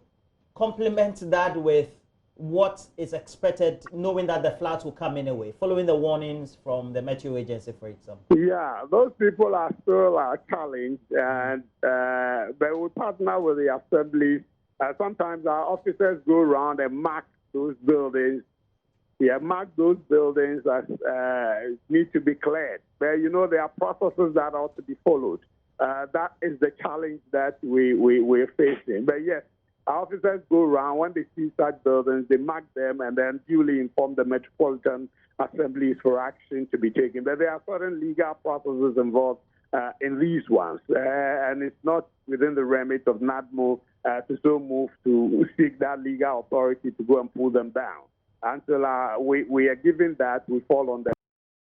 complement that with what is expected, knowing that the floods will come anyway, following the warnings from the Meteo Agency, for example? Yeah, those people are still challenged, and but we partner with the assemblies. Sometimes our officers go around and mark those buildings. Mark those buildings as need to be cleared. But there are processes that ought to be followed. That is the challenge that we're facing. But yes, our officers go around. When they see such buildings, they mark them and then duly inform the Metropolitan Assemblies for action to be taken. But there are certain legal processes involved in these ones, and it's not within the remit of NADMO to so move to seek that legal authority to go and pull them down. Until we are given that, we fall on the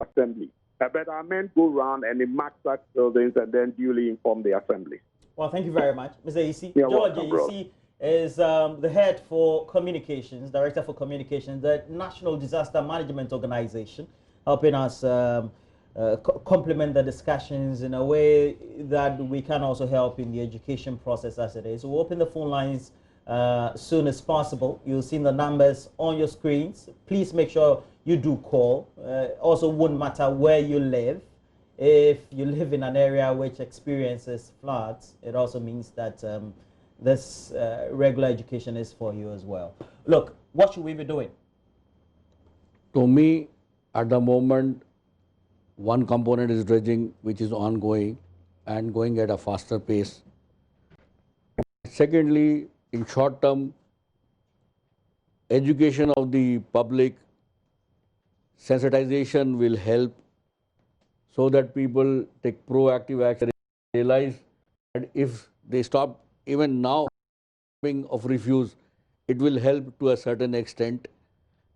assembly. But our men go around and they mark such buildings and then duly inform the assembly. Well, thank you very much, Mr. Isi. George Isi is the head for communications, director for communications, the National Disaster Management Organization, helping us complement the discussions in a way that we can also help in the education process as it is. We'll open the phone lines soon as possible. You'll see the numbers on your screens. Please make sure you do call. Also, won't matter where you live. If you live in an area which experiences floods, it also means that this regular education is for you as well. Look, what should we be doing? To me, at the moment, one component is dredging, which is ongoing and going at a faster pace. Secondly, in short term, education of the public, sensitization will help so that people take proactive action, realize that if they stop even now of refuse, it will help to a certain extent.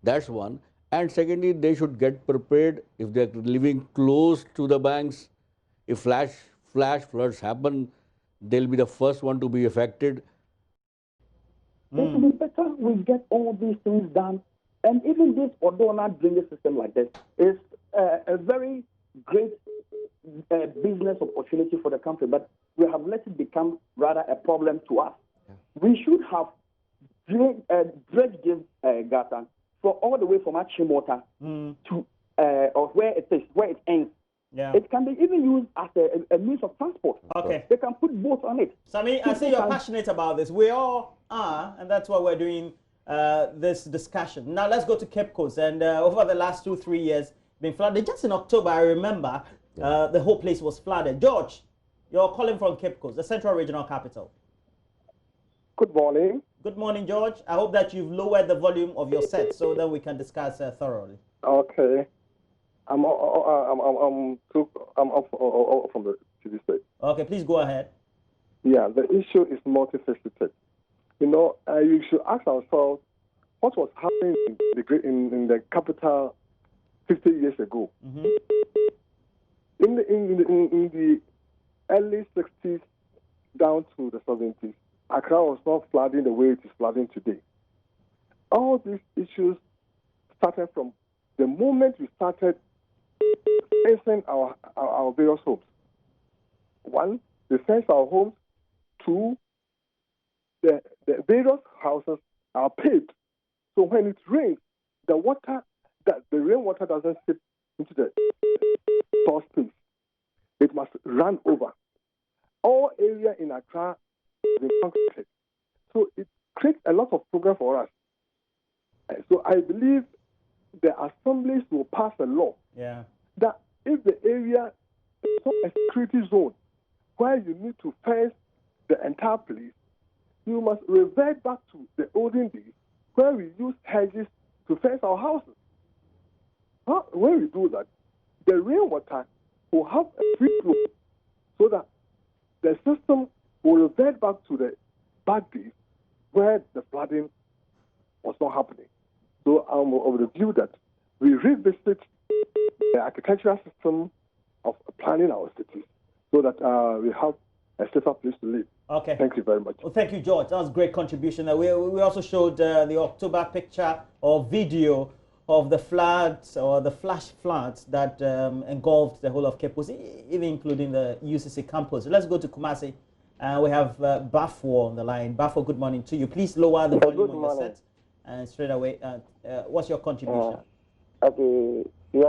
That's one. And secondly, they should get prepared if they're living close to the banks. If flash floods happen, they'll be the first one to be affected. It would be better we get all these things done. And even this Odona drainage system like this is a very great business opportunity for the country, but we have let it become rather a problem to us. Yeah. We should have dredged this gutter for all the way from Achimota to or where it is, where it ends. Yeah. It can be even used as a means of transport. Okay. They can put boats on it. Sami, I see you're passionate about this. We all are, and that's why we're doing this discussion. Now let's go to Cape Coast. And over the last 2-3 years, been flooded. Just in October, I remember the whole place was flooded. George, you're calling from Cape Coast, the Central Regional Capital. Good morning. Good morning, George. I hope that you've lowered the volume of your set so that we can discuss thoroughly. Okay. I'm from the TV state. Okay, please go ahead. Yeah, the issue is multifaceted. You know, you should ask ourselves what was happening in the capital 50 years ago. Mm-hmm. In the early 60s down to the 70s, Accra was not flooding the way it is flooding today. All these issues started from the moment we started fencing our various homes. One, we fence our homes. Two, the various houses are paved. So when it rains, the rainwater doesn't seep into the source space. It must run over. All area in Accra is in concrete. So it creates a lot of problem for us. So I believe the assemblies will pass a law that if the area is a security zone where you need to fence the entire place, you must revert back to the olden days where we use hedges to fence our houses. When we do that, the rainwater will have a free flow so that the system will revert back to the bad days where the flooding was not happening. So I'm of the view that we revisit the architectural system of planning our cities so that we have a safer place to live. Okay. Thank you very much. Well, thank you, George. That was a great contribution. We also showed the October picture or video of the floods or the flash floods that engulfed the whole of Cape Coast, even including the UCC campus. Let's go to Kumasi. We have Bafo on the line. Bafo, good morning to you. Please lower the volume on your set. And straight away, what's your contribution? Okay.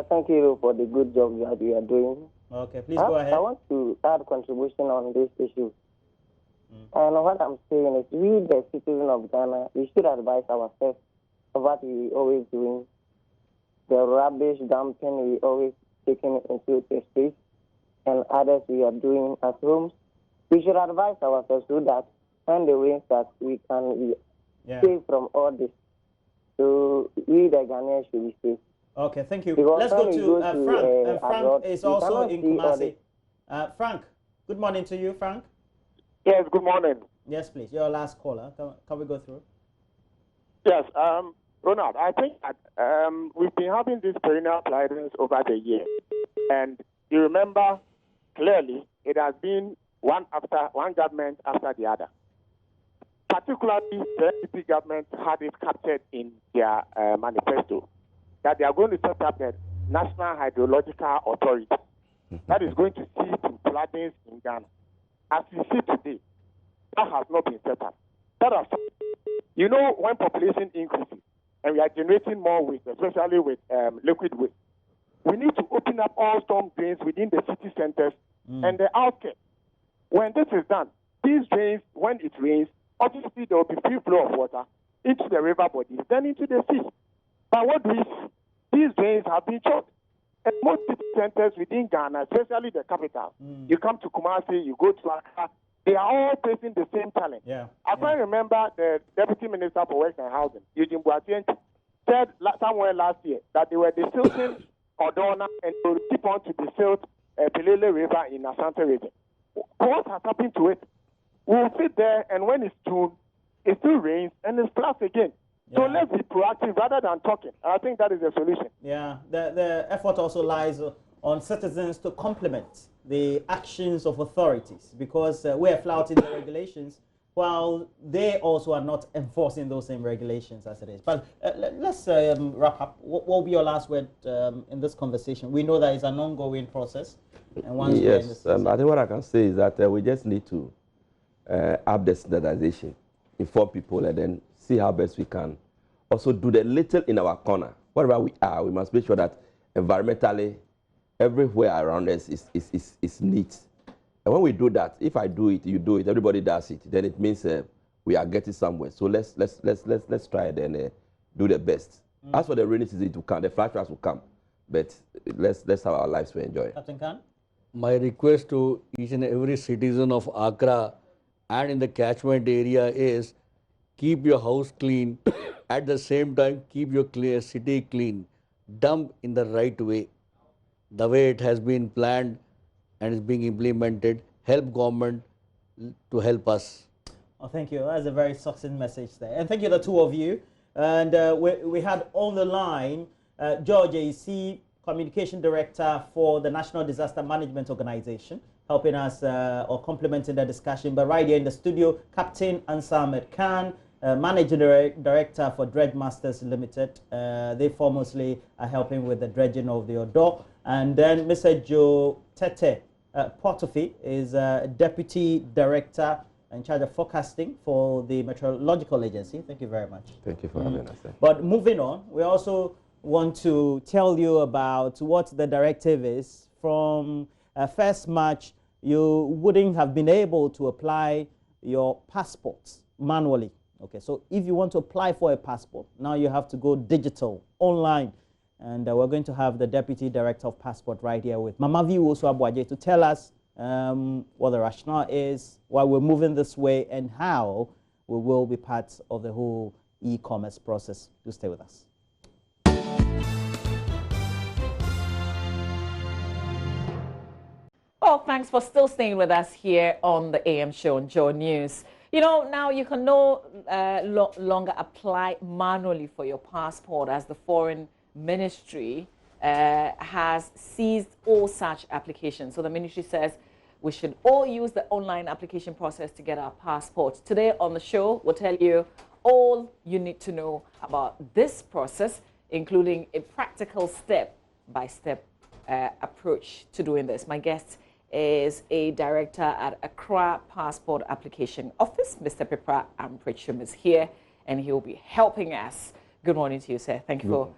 Thank you for the good job that you are doing. Okay, please go ahead. I want to add contribution on this issue. And what I'm saying is, we, the citizens of Ghana, we should advise ourselves of what we always doing. The rubbish dumping we always taking into the streets, and others we are doing at homes. We should advise ourselves so that when the rain starts, we can be safe from all this. So we, the Ghanaians, should be safe. Okay, thank you. Because let's go to Frank. Frank abroad, is also in Kumasi. Frank, good morning to you, Frank. Yes, good morning. Yes, please. You're our last caller. Can we go through? Yes, Ronald, I think that we've been having these perennial floodings over the years. And you remember clearly it has been one government after the other. Particularly, the NDP government had it captured in their manifesto that they are going to set up the National Hydrological Authority that is going to see to floodings in Ghana. As we see today, that has not been set up. You know, when population increases and we are generating more waste, especially with liquid waste, we need to open up all storm drains within the city centers and the outskirts. When this is done, these drains, when it rains, obviously there will be free flow of water into the river bodies, then into the sea. But what do we see? These drains have been choked. And most city centers within Ghana, especially the capital, you come to Kumasi, you go to Accra, they are all facing the same challenge. I can remember the Deputy Minister for Works and Housing, Eugene Boateng, said somewhere last year that they were desilting Odona and they will keep on to desilt Pelele River in Asante region. What has happened to it? We'll sit there, and when it's June, it still rains, and it floods again. So let's be proactive rather than talking. I think that is the solution. Yeah, the effort also lies on citizens to complement the actions of authorities, because we're flouting the regulations while they also are not enforcing those same regulations as it is. But let's wrap up. What will be your last word in this conversation? We know that it's an ongoing process. And once yes, I think what I can say is that we just need to up the standardization, inform people, and then see how best we can also do the little in our corner. Wherever we are, we must make sure that environmentally, everywhere around us is neat. And when we do that, if I do it, you do it, everybody does it, then it means we are getting somewhere. So let's try and then do the best. As for the rainy season to come, the flash floods will come, but let's have our lives to enjoy. Captain Khan? My request to each and every citizen of Accra and in the catchment area is keep your house clean. At the same time, keep your city clean. Dump in the right way, the way it has been planned and is being implemented. Help government to help us. Oh, thank you. That's a very succinct message there. And thank you, the two of you. And we had on the line George AC, Communication Director for the National Disaster Management Organization, helping us or complementing the discussion. But right here in the studio, Captain Ansar Ahmed Khan, Managing Director for Dredge Masters Limited. They foremost are helping with the dredging of the Odo. And then Mr. Joe Tete Portofi is Deputy Director in charge of forecasting for the Meteorological Agency. Thank you very much. Thank you for having us. But moving on, we also want to tell you about what the directive is. From 1st March, you wouldn't have been able to apply your passports manually. Okay, so if you want to apply for a passport, now you have to go digital, online. And we're going to have the Deputy Director of Passport right here with Mamavi Wosu-Abuaje to tell us what the rationale is, why we're moving this way, and how we will be part of the whole e-commerce process. Do stay with us. Oh, thanks for still staying with us here on the AM show on Joe News. You know, now you can no longer apply manually for your passport, as the Foreign Ministry has seized all such applications. So the ministry says we should all use the online application process to get our passports. Today on the show, we'll tell you all you need to know about this process, including a practical step-by-step approach to doing this. My guest is a director at Accra Passport Application Office. Mr. Pipra Amprichum is here, and he will be helping us. Good morning to you, sir. Thank you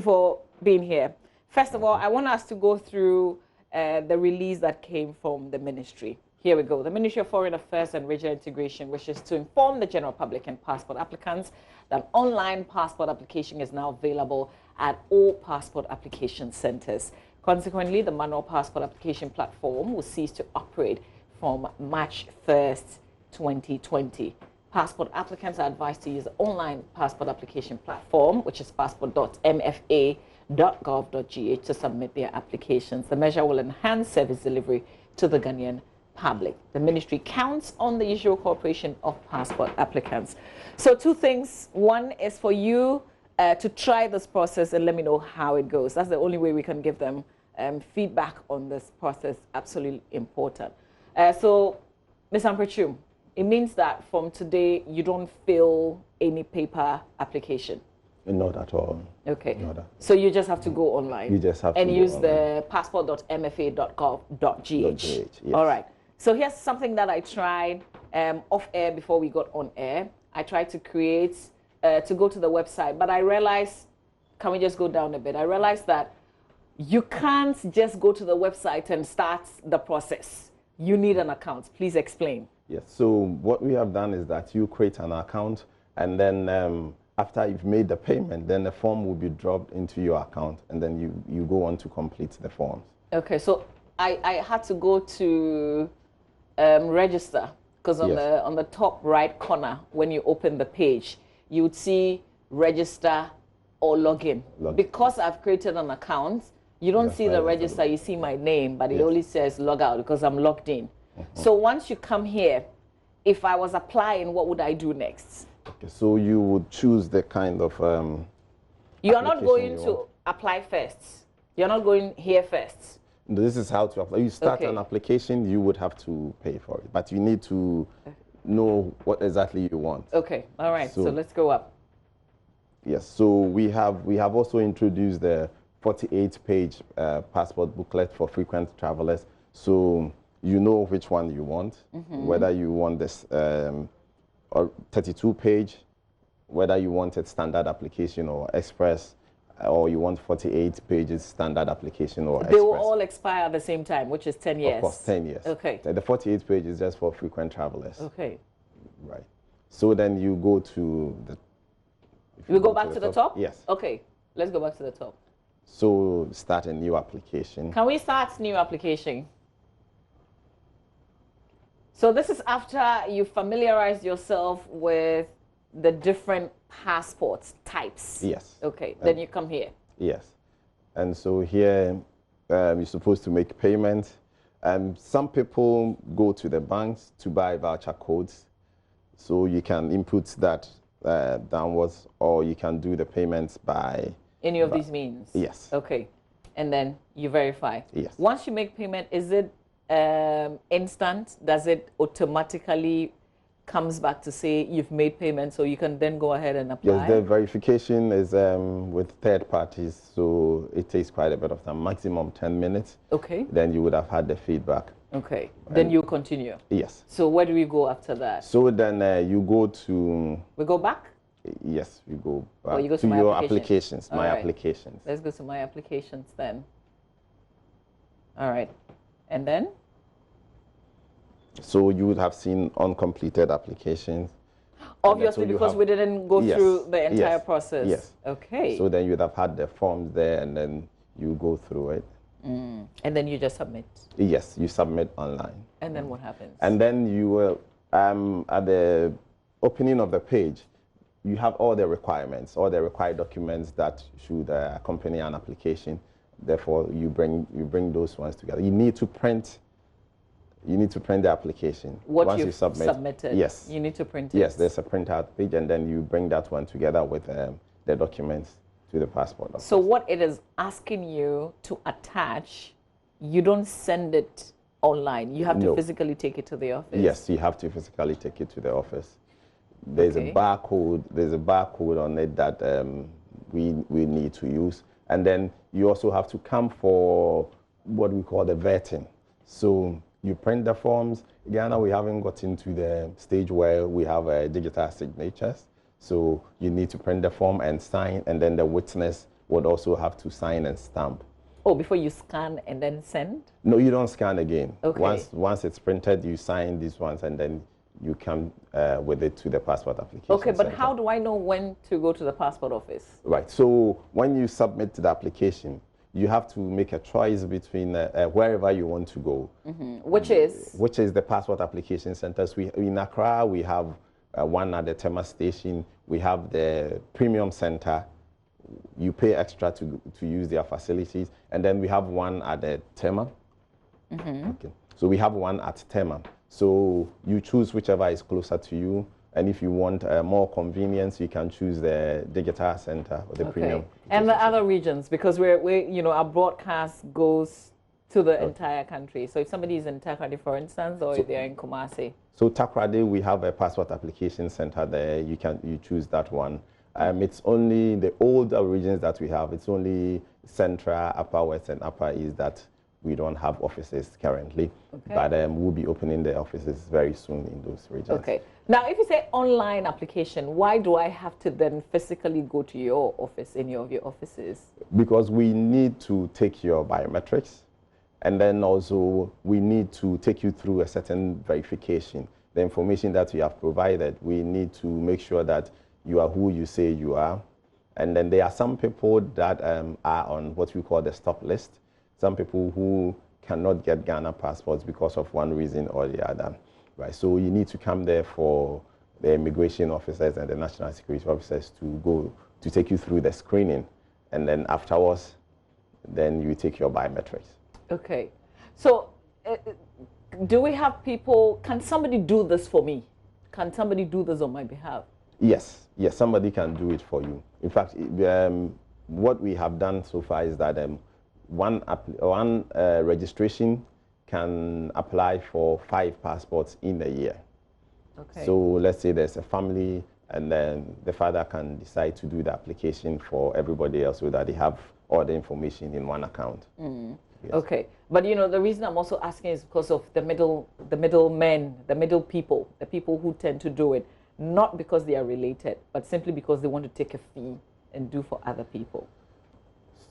for being here. First of all, I want us to go through the release that came from the ministry. Here we go. The Ministry of Foreign Affairs and Regional Integration wishes to inform the general public and passport applicants that online passport application is now available at all passport application centers. Consequently, the manual passport application platform will cease to operate from March 1st, 2020. Passport applicants are advised to use the online passport application platform, which is passport.mfa.gov.gh, to submit their applications. The measure will enhance service delivery to the Ghanaian public. The ministry counts on the usual cooperation of passport applicants. So two things. One is for you to try this process and let me know how it goes. That's the only way we can give them feedback on this process. Absolutely important. So, Ms. Amprichum, it means that from today you don't fill any paper application. Not at all. Okay. So you just have to go online. You just have to use online. the passport.mfa.gov.gh. Yes. All right. So here's something that I tried off air before we got on air. I tried to create to go to the website, but I realized, can we just go down a bit? I realized that you can't just go to the website and start the process. You need an account. Please explain. Yes, so what we have done is that you create an account, and then after you've made the payment, then the form will be dropped into your account, and then you go on to complete the forms. Okay, so I had to go to register, because on the top right corner, when you open the page, you would see register or login. Because I've created an account, you don't see the register, you see my name, but it only says log out because I'm logged in. So once you come here, if I was applying, what would I do next? Okay, so you would choose the kind of You are not going to apply first. You're not going here first. This is how to apply. You start an application, you would have to pay for it, but you need to know what exactly you want. Okay, all right, so let's go up. Yes, so we have also introduced the 48-page passport booklet for frequent travelers. So you know which one you want, whether you want this 32-page, whether you want it standard application or express, or you want 48 pages standard application or express. They will all expire at the same time, which is 10 years. Of course, 10 years. Okay. The 48 page is just for frequent travelers. Okay. Right. So then you go to the... We go back to the top? Yes. Okay, let's go back to the top. So start a new application. Can we start new application? So this is after you familiarize yourself with the different passports types. Yes. Okay, then you come here. Yes. And so here you're supposed to make payment. Some people go to the banks to buy voucher codes. So you can input that downwards, or you can do the payments by... Any of these means? Yes. Okay. And then you verify. Yes. Once you make payment, is it instant? Does it automatically comes back to say you've made payment, so you can then go ahead and apply? Yes, the verification is with third parties, so it takes quite a bit of time, maximum 10 minutes. Okay. Then you would have had the feedback. Okay. Then you continue. Yes. So where do we go after that? So then you go to... We go back? Yes, you go back you go to my your application. applications, my applications. Let's go to my applications then. All right. And then? So you would have seen uncompleted applications. Obviously, because we didn't go through the entire process. Yes. Okay. So then you'd have had the forms there, and then you go through it. And then you just submit. Yes, you submit online. And then what happens? And then you will, at the opening of the page, you have all the requirements, all the required documents that should accompany an application. Therefore, you bring those ones together. You need to print the application. Once you've submitted. Yes. You need to print it. Yes, there's a printout page, and then you bring that one together with the documents to the passport office. So what it is asking you to attach, you don't send it online. You have to physically take it to the office. Yes, you have to physically take it to the office. There's a barcode. There's a barcode on it that we need to use, and then you also have to come for what we call the vetting. So you print the forms. Ghana, we haven't gotten to the stage where we have digital signatures. So you need to print the form and sign, and then the witness would also have to sign and stamp. Oh, before you scan and then send? No, you don't scan again. Okay. Once it's printed, you sign these ones, and then you come with it to the passport application. Okay, but center. how do I know when to go to the passport office? Right. So when you submit the application, you have to make a choice between wherever you want to go. Which is? Which is the passport application centers. In Accra, we have one at the Tema station. We have the Premium Center. You pay extra to use their facilities. And then we have one at the Tema. Okay. So we have one at Tema. So you choose whichever is closer to you. And if you want more convenience, you can choose the digital center or the premium. And the other regions, because our broadcast goes to the entire country. So if somebody is in Takoradi, for instance, or if they're in Kumasi. So Takoradi, we have a passport application center there. You choose that one. It's only the older regions that we have. It's only Central, Upper West, and Upper East that we don't have offices currently, but we'll be opening the offices very soon in those regions. Okay. Now, if you say online application, why do I have to then physically go to your office, any of your offices? Because we need to take your biometrics, and then also we need to take you through a certain verification. The information that you have provided, we need to make sure that you are who you say you are. And then there are some people that are on what we call the stop list. Some people who cannot get Ghana passports because of one reason or the other, right? So you need to come there for the immigration officers and the national security officers to take you through the screening, and then afterwards, then you take your biometrics. Okay. So do we have people, can somebody do this for me? Can somebody do this on my behalf? Yes, somebody can do it for you. In fact, what we have done so far is that one registration can apply for 5 passports in a year. Okay. So let's say there's a family, and then the father can decide to do the application for everybody else so that they have all the information in one account. Yes. Okay, but you know, the reason I'm also asking is because of the middlemen, the middle people, the people who tend to do it, not because they are related, but simply because they want to take a fee and do for other people.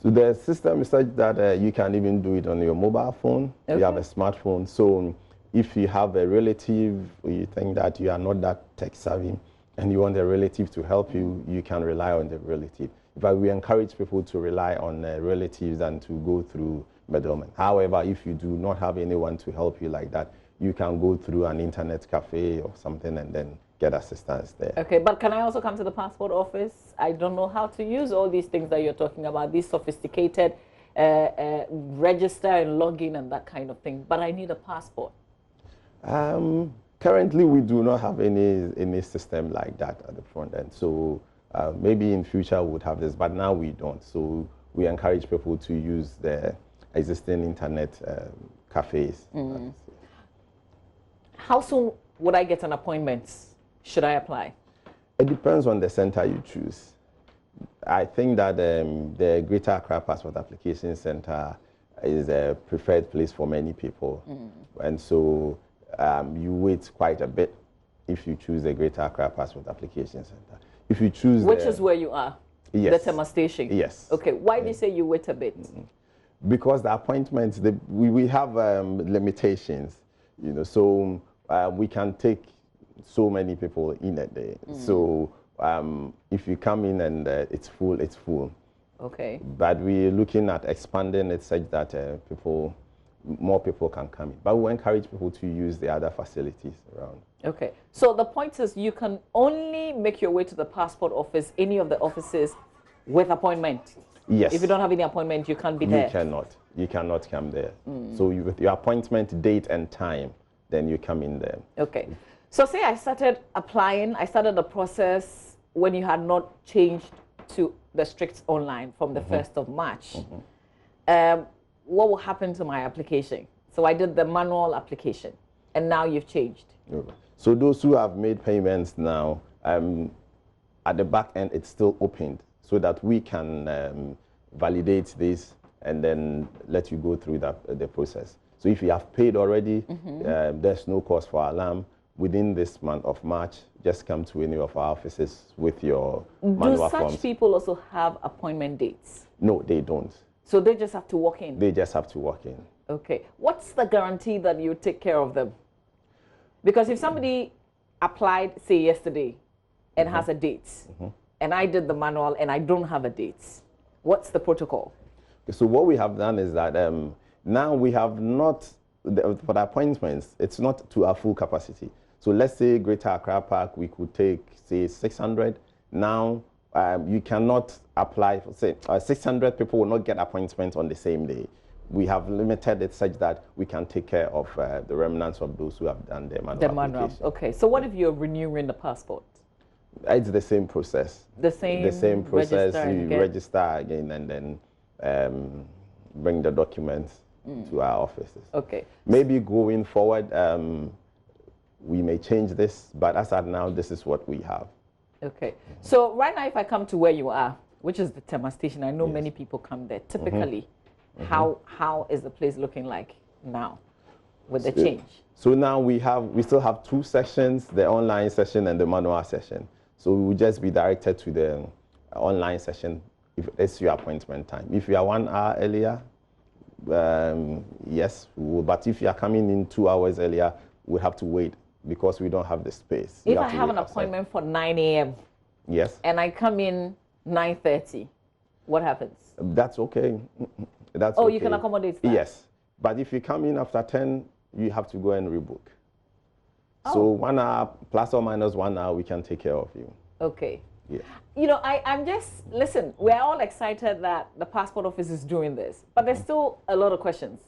So the system is such that you can even do it on your mobile phone. Okay. You have a smartphone. So if you have a relative, or you think that you are not that tech savvy, and you want a relative to help you, you can rely on the relative. But we encourage people to rely on relatives and to go through middlemen. However, if you do not have anyone to help you like that, you can go through an internet cafe or something and then get assistance there. Okay, but can I also come to the passport office? I don't know how to use all these things that you're talking about, these sophisticated register and login and that kind of thing, but I need a passport. Currently, we do not have any system like that at the front end. So maybe in future we would have this, but now we don't. So we encourage people to use the existing internet cafes. How soon would I get an appointment? Should I apply? It depends on the center you choose. I think that the Greater Accra Passport Application Center is a preferred place for many people. And so you wait quite a bit if you choose the Greater Accra Passport Application Center. If you choose Which is where you are? Yes. The Tema station? Yes. Okay, why do you say you wait a bit? Because the appointments, we have limitations, you know, so we can take so many people in a day. So if you come in and it's full, it's full. Okay. But we're looking at expanding it such that more people can come in. But we encourage people to use the other facilities around. Okay. So the point is you can only make your way to the passport office, any of the offices, with appointment. Yes. If you don't have any appointment, you can't be there. You cannot. You cannot come there. So with your appointment date and time, then you come in there. Okay. So say I started applying, I started the process when you had not changed to the strict online from the 1st of March. What will happen to my application? So I did the manual application, and now you've changed. So those who have made payments now, at the back end, it's still opened so that we can validate this and then let you go through the process. So if you have paid already, there's no cause for alarm. Within this month of March, just come to any of our offices with your manual forms. Do such people also have appointment dates? No, they don't. So they just have to walk in? They just have to walk in. Okay. What's the guarantee that you take care of them? Because if somebody applied, say, yesterday and has a date, and I did the manual and I don't have a date, what's the protocol? So what we have done is that now we have not, for the appointments, it's not to our full capacity. So let's say Greater Accra Park, we could take, say, 600. Now you cannot apply for, say, 600 people will not get appointments on the same day. We have limited it such that we can take care of the remnants of those who have done their manual application. Okay, so what if you're renewing the passport? It's the same process. The same process. You register again and then bring the documents to our offices. Okay. Maybe going forward, we may change this, but as at now, this is what we have. Okay. So right now, if I come to where you are, which is the Tema station, I know many people come there. Typically, how is the place looking like now with the change? So now we still have two sessions, the online session and the manual session. So we will just be directed to the online session if it's your appointment time. If you are 1 hour earlier, yes, but if you are coming in 2 hours earlier, we have to wait because we don't have the space. If I have an appointment for 9 a.m. Yes. And I come in 9:30, what happens? That's okay. That's okay. You can accommodate that? Yes. But if you come in after 10, you have to go and rebook. So 1 hour, plus or minus 1 hour, we can take care of you. Okay. Yeah. You know, I'm just, listen, we're all excited that the passport office is doing this, but there's still a lot of questions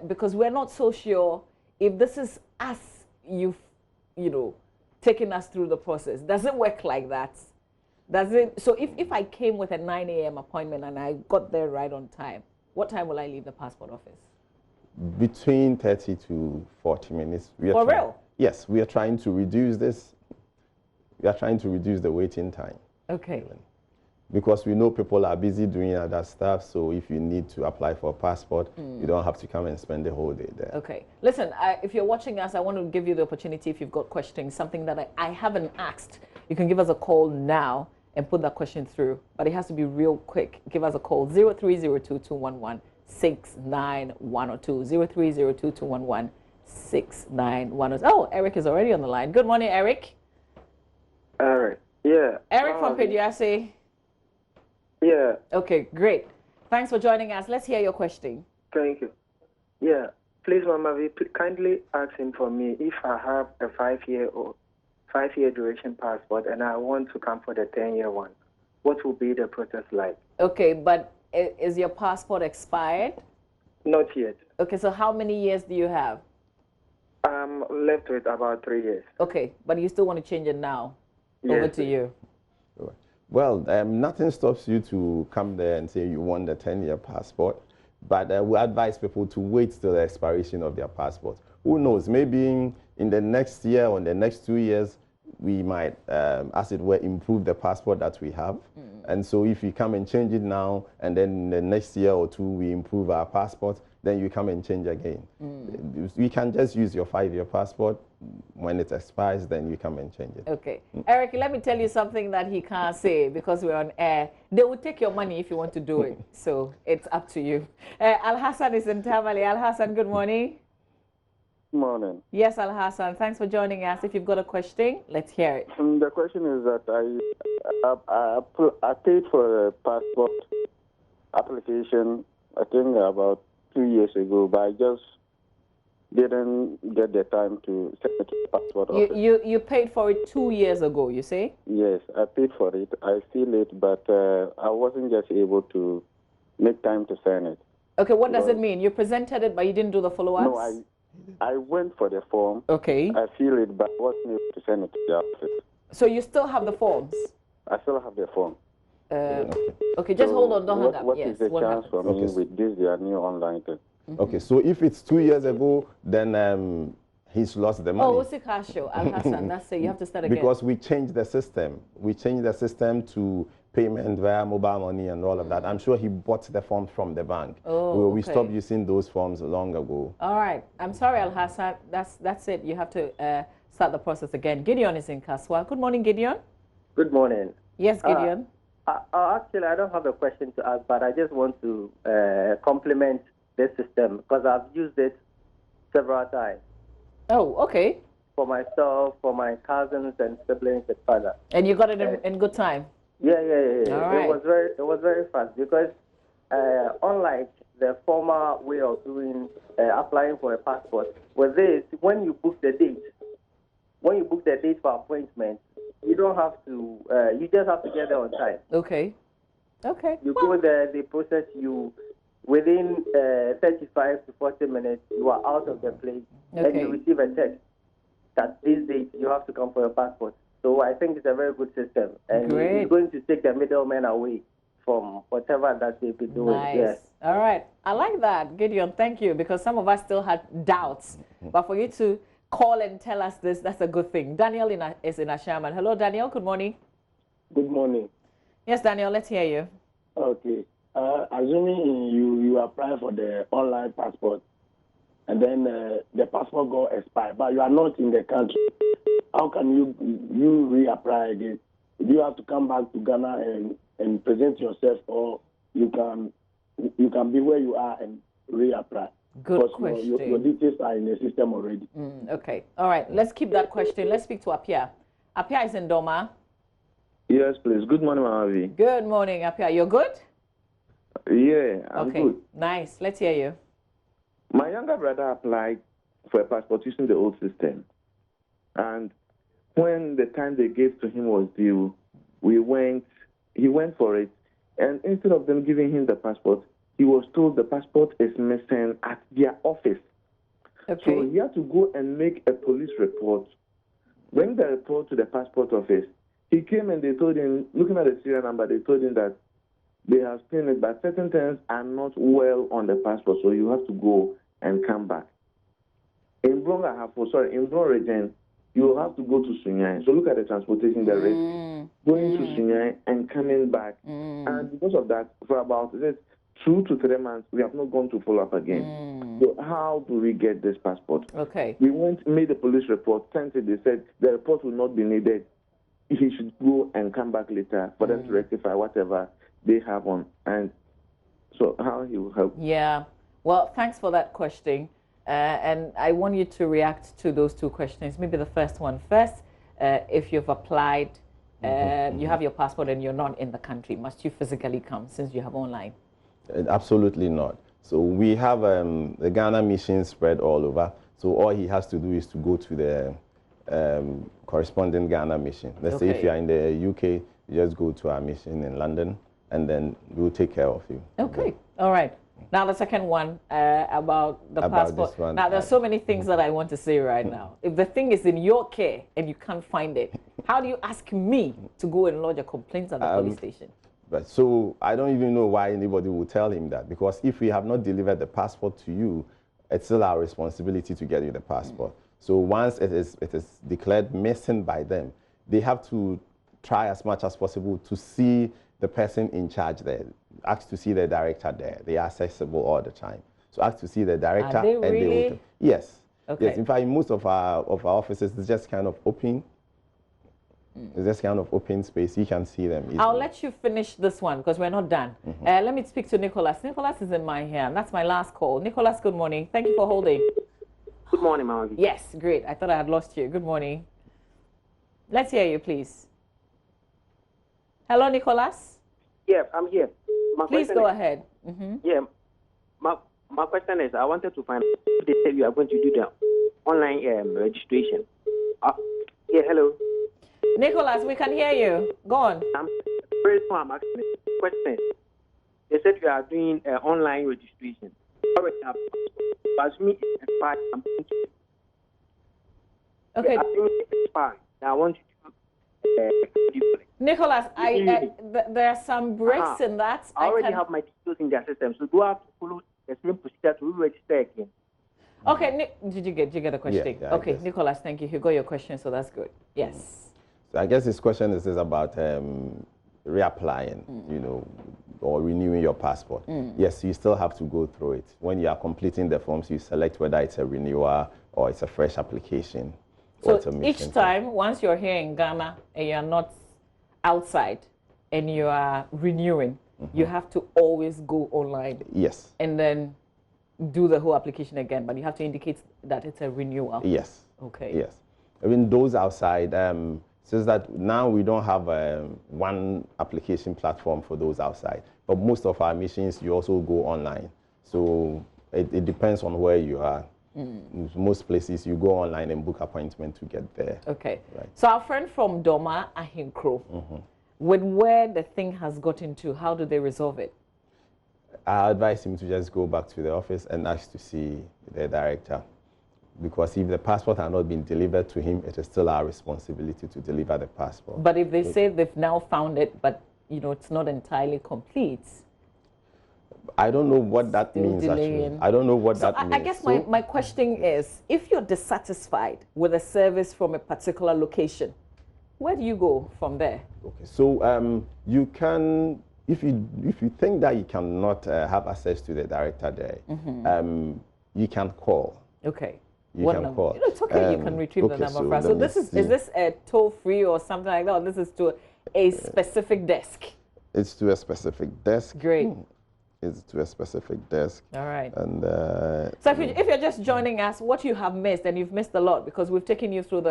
because we're not so sure if this is us, you know, taking us through the process. Does it work like that? Does it? So if I came with a 9 a.m. appointment and I got there right on time, what time will I leave the passport office? Between 30 to 40 minutes. For real? yes, we are trying to reduce this. We are trying to reduce the waiting time. Okay. Because we know people are busy doing other stuff, so if you need to apply for a passport, you don't have to come and spend the whole day there. Okay. Listen, if you're watching us, I want to give you the opportunity, if you've got questions, something that I haven't asked, you can give us a call now and put that question through. But it has to be real quick. Give us a call, 0302-211-6910, 0302-211-6910. Oh, Eric is already on the line. Good morning, Eric. Eric, yeah. Eric from Peduase. Yeah. Okay, great. Thanks for joining us. Let's hear your question. Thank you. Yeah. Please, Mama V, kindly ask him for me if I have a 5-year duration passport and I want to come for the 10-year one. What will be the process like? Okay, but is your passport expired? Not yet. Okay, so how many years do you have? I'm left with about 3 years. Okay, but you still want to change it now? Yes. Over to you. Well, nothing stops you to come there and say you want the 10-year passport, but we advise people to wait till the expiration of their passport. Who knows, maybe in the next year or in the next 2 years, we might, as it were, improve the passport that we have. And so if you come and change it now, and then in the next year or two, we improve our passport, then you come and change again. You can just use your 5-year passport. When it expires, then you come and change it. Okay. Eric, let me tell you something that he can't say because we're on air. They will take your money if you want to do it. So it's up to you. Al-Hassan is in Tamale. Al-Hassan, good morning. Good morning. Yes, Al-Hassan. Thanks for joining us. If you've got a question, let's hear it. The question is that I paid for a passport application, I think about 2 years ago, but I just didn't get the time to send it to the passport office. You paid for it 2 years ago, you say? Yes, I paid for it. I feel it, but I wasn't just able to make time to send it. Okay, what does it mean? You presented it, but you didn't do the follow-ups? No, I went for the form. Okay. I feel it, but I wasn't able to send it to the office. So you still have the forms? I still have the form. Okay, just hold on, don't hang up. What Yes, is the what chance for me Okay. with this, their new online thing? Okay, so if it's 2 years ago, then he's lost the money. Oh, Usikasho, Al-Hassan, that's it. You have to start again. Because we changed the system. We changed the system to payment via mobile money and all of that. I'm sure he bought the forms from the bank. Oh, We okay. stopped using those forms long ago. All right. I'm sorry, Al-Hassan. That's it. You have to start the process again. Gideon is in Kaswa. Good morning, Gideon. Good morning. Yes, Gideon. Actually, I don't have a question to ask, but I just want to compliment this system because I've used it several times. Oh, okay. For myself, for my cousins and siblings and father. And you got it in good time? Yeah. All right. It was very fast because unlike the former way of doing applying for a passport, with this, when you book the date for appointment, you don't have to. You just have to get there on time. Okay. Okay. You go there, they process you. Within 35 to 40 minutes, you are out of the place, and you receive a text that this date you have to come for your passport. So I think it's a very good system, and it's going to take the middlemen away from whatever that they've been doing. Nice. Yeah. All right. I like that, Gideon. Thank you, because some of us still had doubts. But for you to call and tell us this, that's a good thing. Daniel is in Ashaman. Hello, Daniel. Good morning. Good morning. Yes, Daniel. Let's hear you. Okay. Assuming you apply for the online passport, and then the passport got expired, but you are not in the country, how can you reapply again? Do you have to come back to Ghana and present yourself, or you can be where you are and reapply? Good because question. Your details are in the system already. Okay. All right. Let's keep that question. Let's speak to Apia. Apia is in Doma. Yes, please. Good morning, Mamavi. Good morning, Apia. You're good? Yeah, I'm good. Nice. Let's hear you. My younger brother applied for a passport using the old system. And when the time they gave to him was due, he went for it. And instead of them giving him the passport, he was told the passport is missing at their office. Okay. So he had to go and make a police report, bring the report to the passport office. He came and they told him, looking at the serial number, they told him that they have seen it, but certain things are not well on the passport, so you have to go and come back. In Bron region, you will have to go to Sunyani. So look at the transportation there is going to Sunyani and coming back. And because of that, for about 2 to 3 months, we have not gone to follow up again. So how do we get this passport? Okay. We made a police report, sent it. They said the report will not be needed. He should go and come back later for them to rectify whatever they have on. And so how he will help. Yeah. Well, thanks for that question. And I want you to react to those 2 questions. Maybe the first one first. If you've applied, you have your passport and you're not in the country, must you physically come since you have online? Absolutely not. So we have the Ghana mission spread all over. So all he has to do is to go to the corresponding Ghana mission. Let's say if you are in the UK, you just go to our mission in London, and then we'll take care of you. Okay. All right. Now the second one about the passport. This one, now there's so many things that I want to say right now. If the thing is in your care and you can't find it, how do you ask me to go and lodge a complaint at the police station? But so I don't even know why anybody would tell him that, because if we have not delivered the passport to you, it's still our responsibility to get you the passport. So once it is declared missing by them, they have to try as much as possible to see the person in charge there. Ask to see the director there. They are accessible all the time. So ask to see the director. Are they really? And they will, yes. Okay. Yes. In fact, in most of our offices, it's just kind of open. It's just kind of open space. You can see them easily. I'll let you finish this one because we're not done. Let me speak to Nicholas. Nicholas is in my hand. That's my last call. Nicholas, good morning. Thank you for holding. Good morning, Mama. Yes, great. I thought I had lost you. Good morning. Let's hear you, please. Hello, Nicholas. Yeah, I'm here. Please go ahead. Yeah, my question is, I wanted to find out if they said you are going to do the online registration. Yeah, hello. Nicholas, we can hear you. Go on. I'm asking the question. They said you are doing online registration. But me, it's expired. I'm going to. Okay. It's expired. Now I want you to. Nicholas, there are some breaks in that. I already have my details in their system, so do I have to follow the same procedure to register again? Okay, did you get the question? Yeah, okay, Nicholas, thank you. You got your question, so that's good. Yes. So I guess this question is about reapplying, you know, or renewing your passport. Yes, you still have to go through it. When you are completing the forms, you select whether it's a renewal or it's a fresh application. So each time, once you're here in Ghana and you're not outside and you are renewing, you have to always go online. Yes. And then do the whole application again, but you have to indicate that it's a renewal. Yes. Okay. Yes. I mean, those outside, says that now we don't have one application platform for those outside, but most of our missions, you also go online. So it depends on where you are. Most places you go online and book appointment to get there. Okay. Right. So our friend from Doma, Ahinkro, with where the thing has gotten to, how do they resolve it? I advise him to just go back to the office and ask to see the director. Because if the passport had not been delivered to him, it is still our responsibility to deliver the passport. But if they say they've now found it, but you know it's not entirely complete, I don't know what that means actually. I don't know what that means. I guess my question is, if you're dissatisfied with a service from a particular location, where do you go from there? Okay, so you can, if you think that you cannot have access to the director there, you can call. Okay. You what can number? call. You know, it's okay. You can retrieve the number for us. So this is this a toll free or something like that? Or this is to a specific desk? It's to a specific desk. Great. It's to a specific desk. All right. And so if you're just joining us, what you have missed, and you've missed a lot because we've taken you through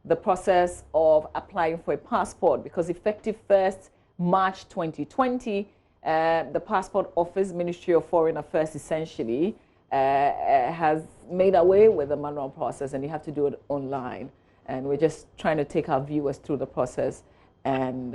the process of applying for a passport, because effective 1st March 2020, the Passport Office, Ministry of Foreign Affairs, essentially has made away with the manual process, and you have to do it online. And we're just trying to take our viewers through the process. And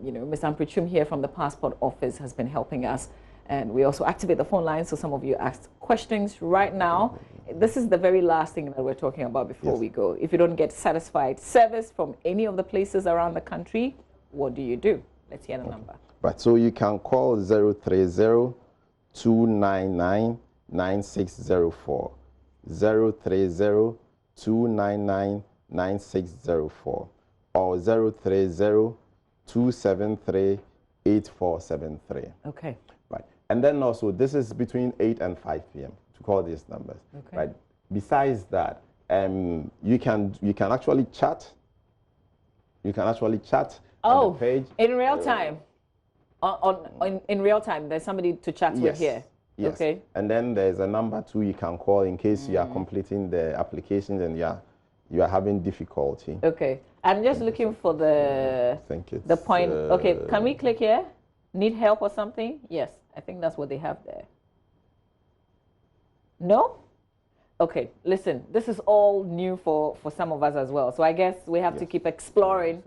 you know, Ms. Amprichum here from the Passport Office has been helping us. And we also activate the phone lines, so some of you asked questions right now. This is the very last thing that we're talking about before we go. If you don't get satisfied service from any of the places around the country, what do you do? Let's hear the number. Right, so you can call 030-299-9604. 030-299-9604 or 030-273-8473. Okay. Right. And then also, this is between 8 and 5 p.m. to call these numbers. Okay. Right. Besides that, you can actually chat. You can actually chat on the page. In real time? In real time, there's somebody to chat with here? Yes. Okay. And then there's a number too you can call in case you are completing the applications and you are having difficulty. Okay. I'm just looking for the point. Okay, can we click here? Need help or something? Yes, I think that's what they have there. No? Okay, listen, this is all new for some of us as well. So I guess we have to keep exploring.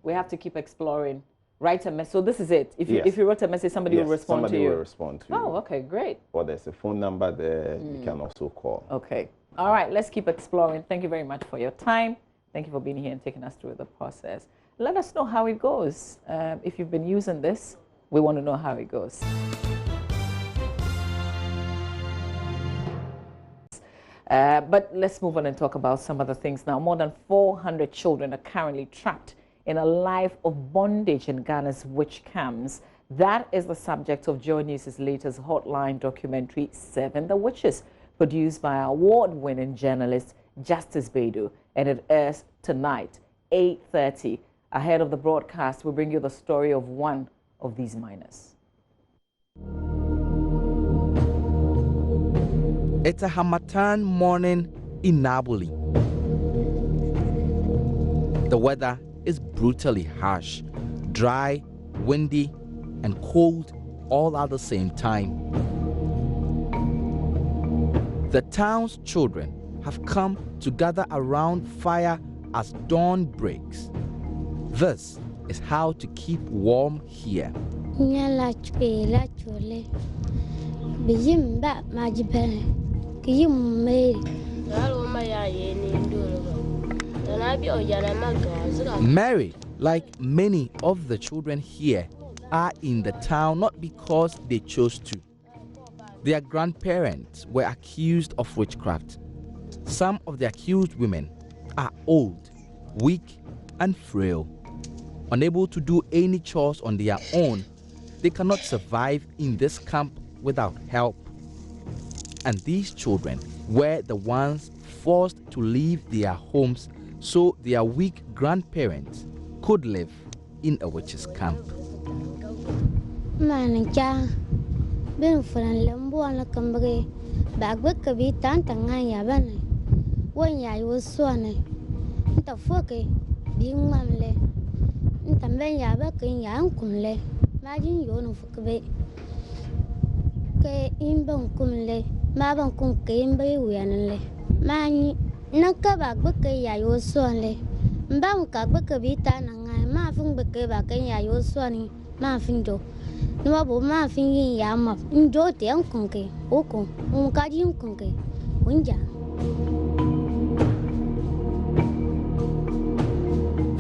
We have to keep exploring. Write a message. So this is it. If you wrote a message, somebody will respond to you. Somebody will respond to you. Oh, okay, great. Or there's a phone number there you can also call. Okay. All right, let's keep exploring. Thank you very much for your time. Thank you for being here and taking us through the process. Let us know how it goes. If you've been using this, we want to know how it goes. But let's move on and talk about some other things now. More than 400 children are currently trapped in a life of bondage in Ghana's witch camps. That is the subject of Joy News' latest Hotline documentary, Seven the Witches, produced by award-winning journalist Justice Beidou, and it airs tonight, 8:30. Ahead of the broadcast, we'll bring you the story of one of these miners. It's a Harmattan morning in Napoli. The weather is brutally harsh, dry, windy, and cold all at the same time. The town's children have come to gather around fire as dawn breaks. This is how to keep warm here. Mary, like many of the children here, are in the town not because they chose to. Their grandparents were accused of witchcraft. Some of the accused women are old, weak, and frail. Unable to do any chores on their own, they cannot survive in this camp without help. And these children were the ones forced to leave their homes so their weak grandparents could live in a witch's camp. For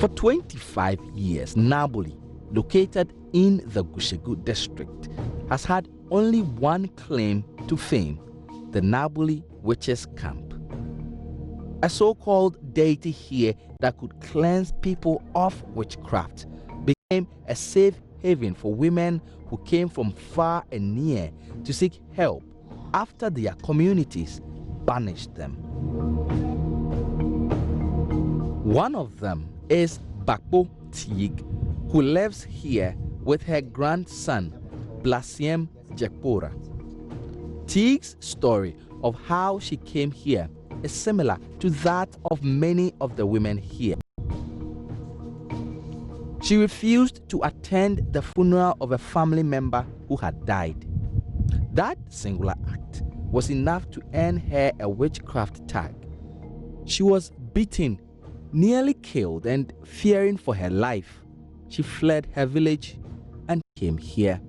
25 years, Napoli, located in the Gushegu district, has had only one claim to fame: the Napoli Witches Camp. A so-called deity here that could cleanse people of witchcraft became a safe haven for women who came from far and near to seek help after their communities banished them. One of them is Bakbo Teague, who lives here with her grandson, Blasiem Jekpora. Teague's story of how she came here is similar to that of many of the women here. She refused to attend the funeral of a family member who had died. That singular act was enough to earn her a witchcraft tag. She was beaten, nearly killed, and fearing for her life, she fled her village and came here.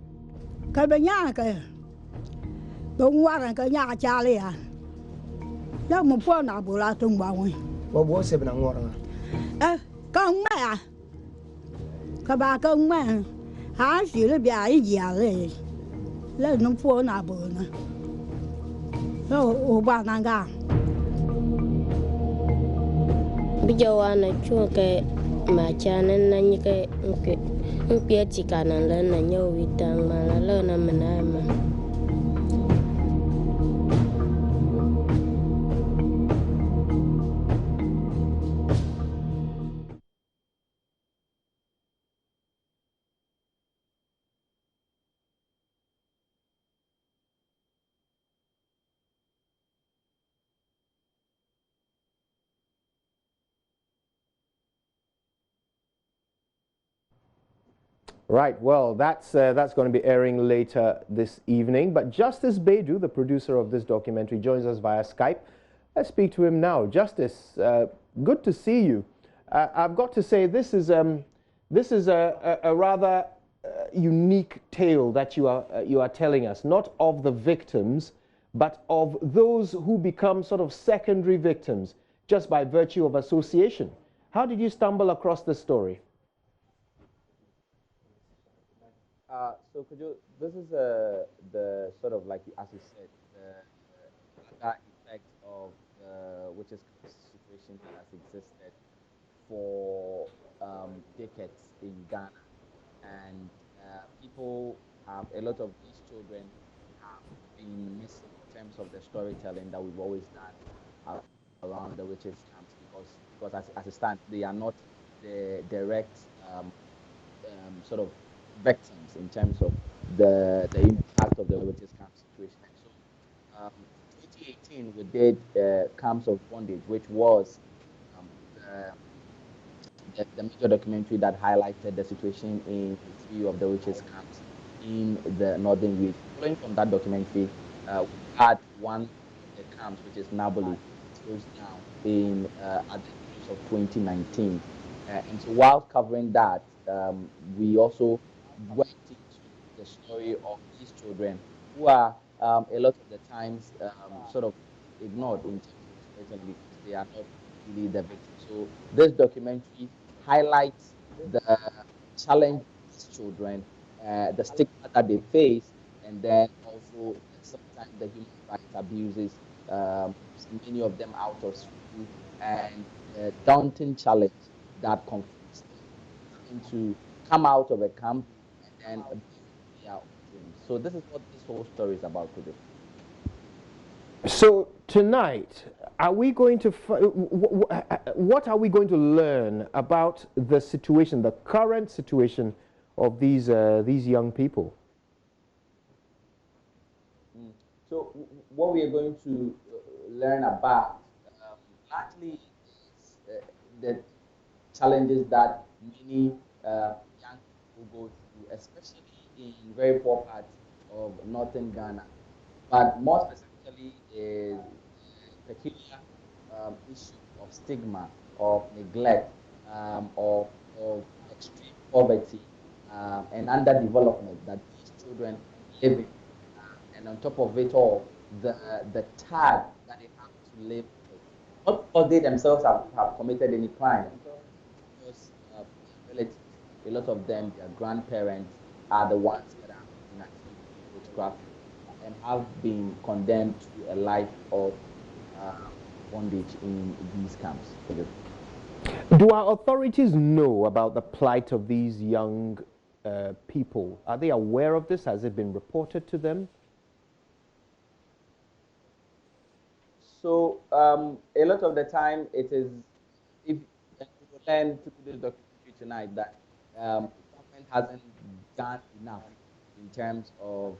Bijawana chuke machana nanyike mpiatika na lena nyo witang malala manama. Right, well, that's going to be airing later this evening. But Justice Bedu, the producer of this documentary, joins us via Skype. Let's speak to him now. Justice, good to see you. I've got to say, this is a rather unique tale that you are telling us, not of the victims, but of those who become sort of secondary victims just by virtue of association. How did you stumble across this story? So could you, this is the sort of, like, as you said, the other effect of which is the situation that has existed for decades in Ghana. And people have, a lot of these children have been missing in terms of the storytelling that we've always done around the witches camps, because as it stands, they are not the direct sort of victims in terms of the impact of the witches camp situation. So 2018 we did Camps of Bondage, which was the major documentary that highlighted the situation in 3 of the witches camps in the northern region. Following from that documentary, we had one of the camps, which is Naboli, closed down in at the end of 2019. And so while covering that, we also went into the story of these children who are a lot of the times sort of ignored in terms of storytelling because they are not really the victims. So this documentary highlights the challenge of these children, the stigma that they face, and then also sometimes the human rights abuses, many of them out of school, and the daunting challenge that confronts them to come out of a camp and their own dreams. So this is what this whole story is about today. So tonight, are we going to what are we going to learn about the situation, the current situation of these young people? So what we are going to learn about largely is the challenges that many young people go through, especially in very poor parts of northern Ghana, but more specifically is the peculiar issue of stigma, of neglect, of extreme poverty and underdevelopment that these children live in, and on top of it all, the tag that they have to live with. Not because they themselves have committed any crime, because relatives, a lot of them, their grandparents are the ones that are in activity with witchcraft and have been condemned to a life of bondage in these camps. Do our authorities know about the plight of these young people? Are they aware of this? Has it been reported to them? So a lot of the time it is, if we learn through this documentary tonight that government hasn't done enough in terms of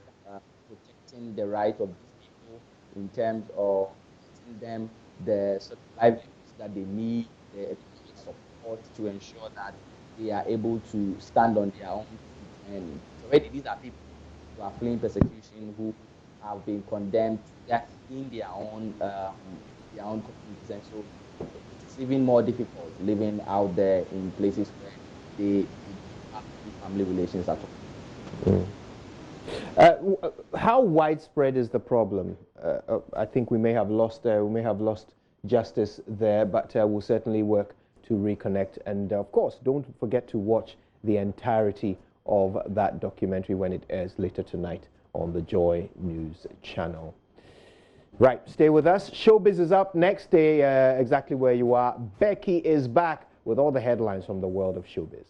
protecting the rights of these people, in terms of giving them the sort of livelihoods that they need, the economic support to ensure that they are able to stand on their own feet. And already these are people who are fleeing persecution, who have been condemned to death in their own communities, and so it's even more difficult living out there in places where they have family relations at all. How widespread is the problem? I think we may have lost justice there, but we'll certainly work to reconnect. And of course, don't forget to watch the entirety of that documentary when it airs later tonight on the Joy News channel. Right, stay with us. Showbiz is up next. Stay exactly where you are. Becky is back with all the headlines from the world of showbiz.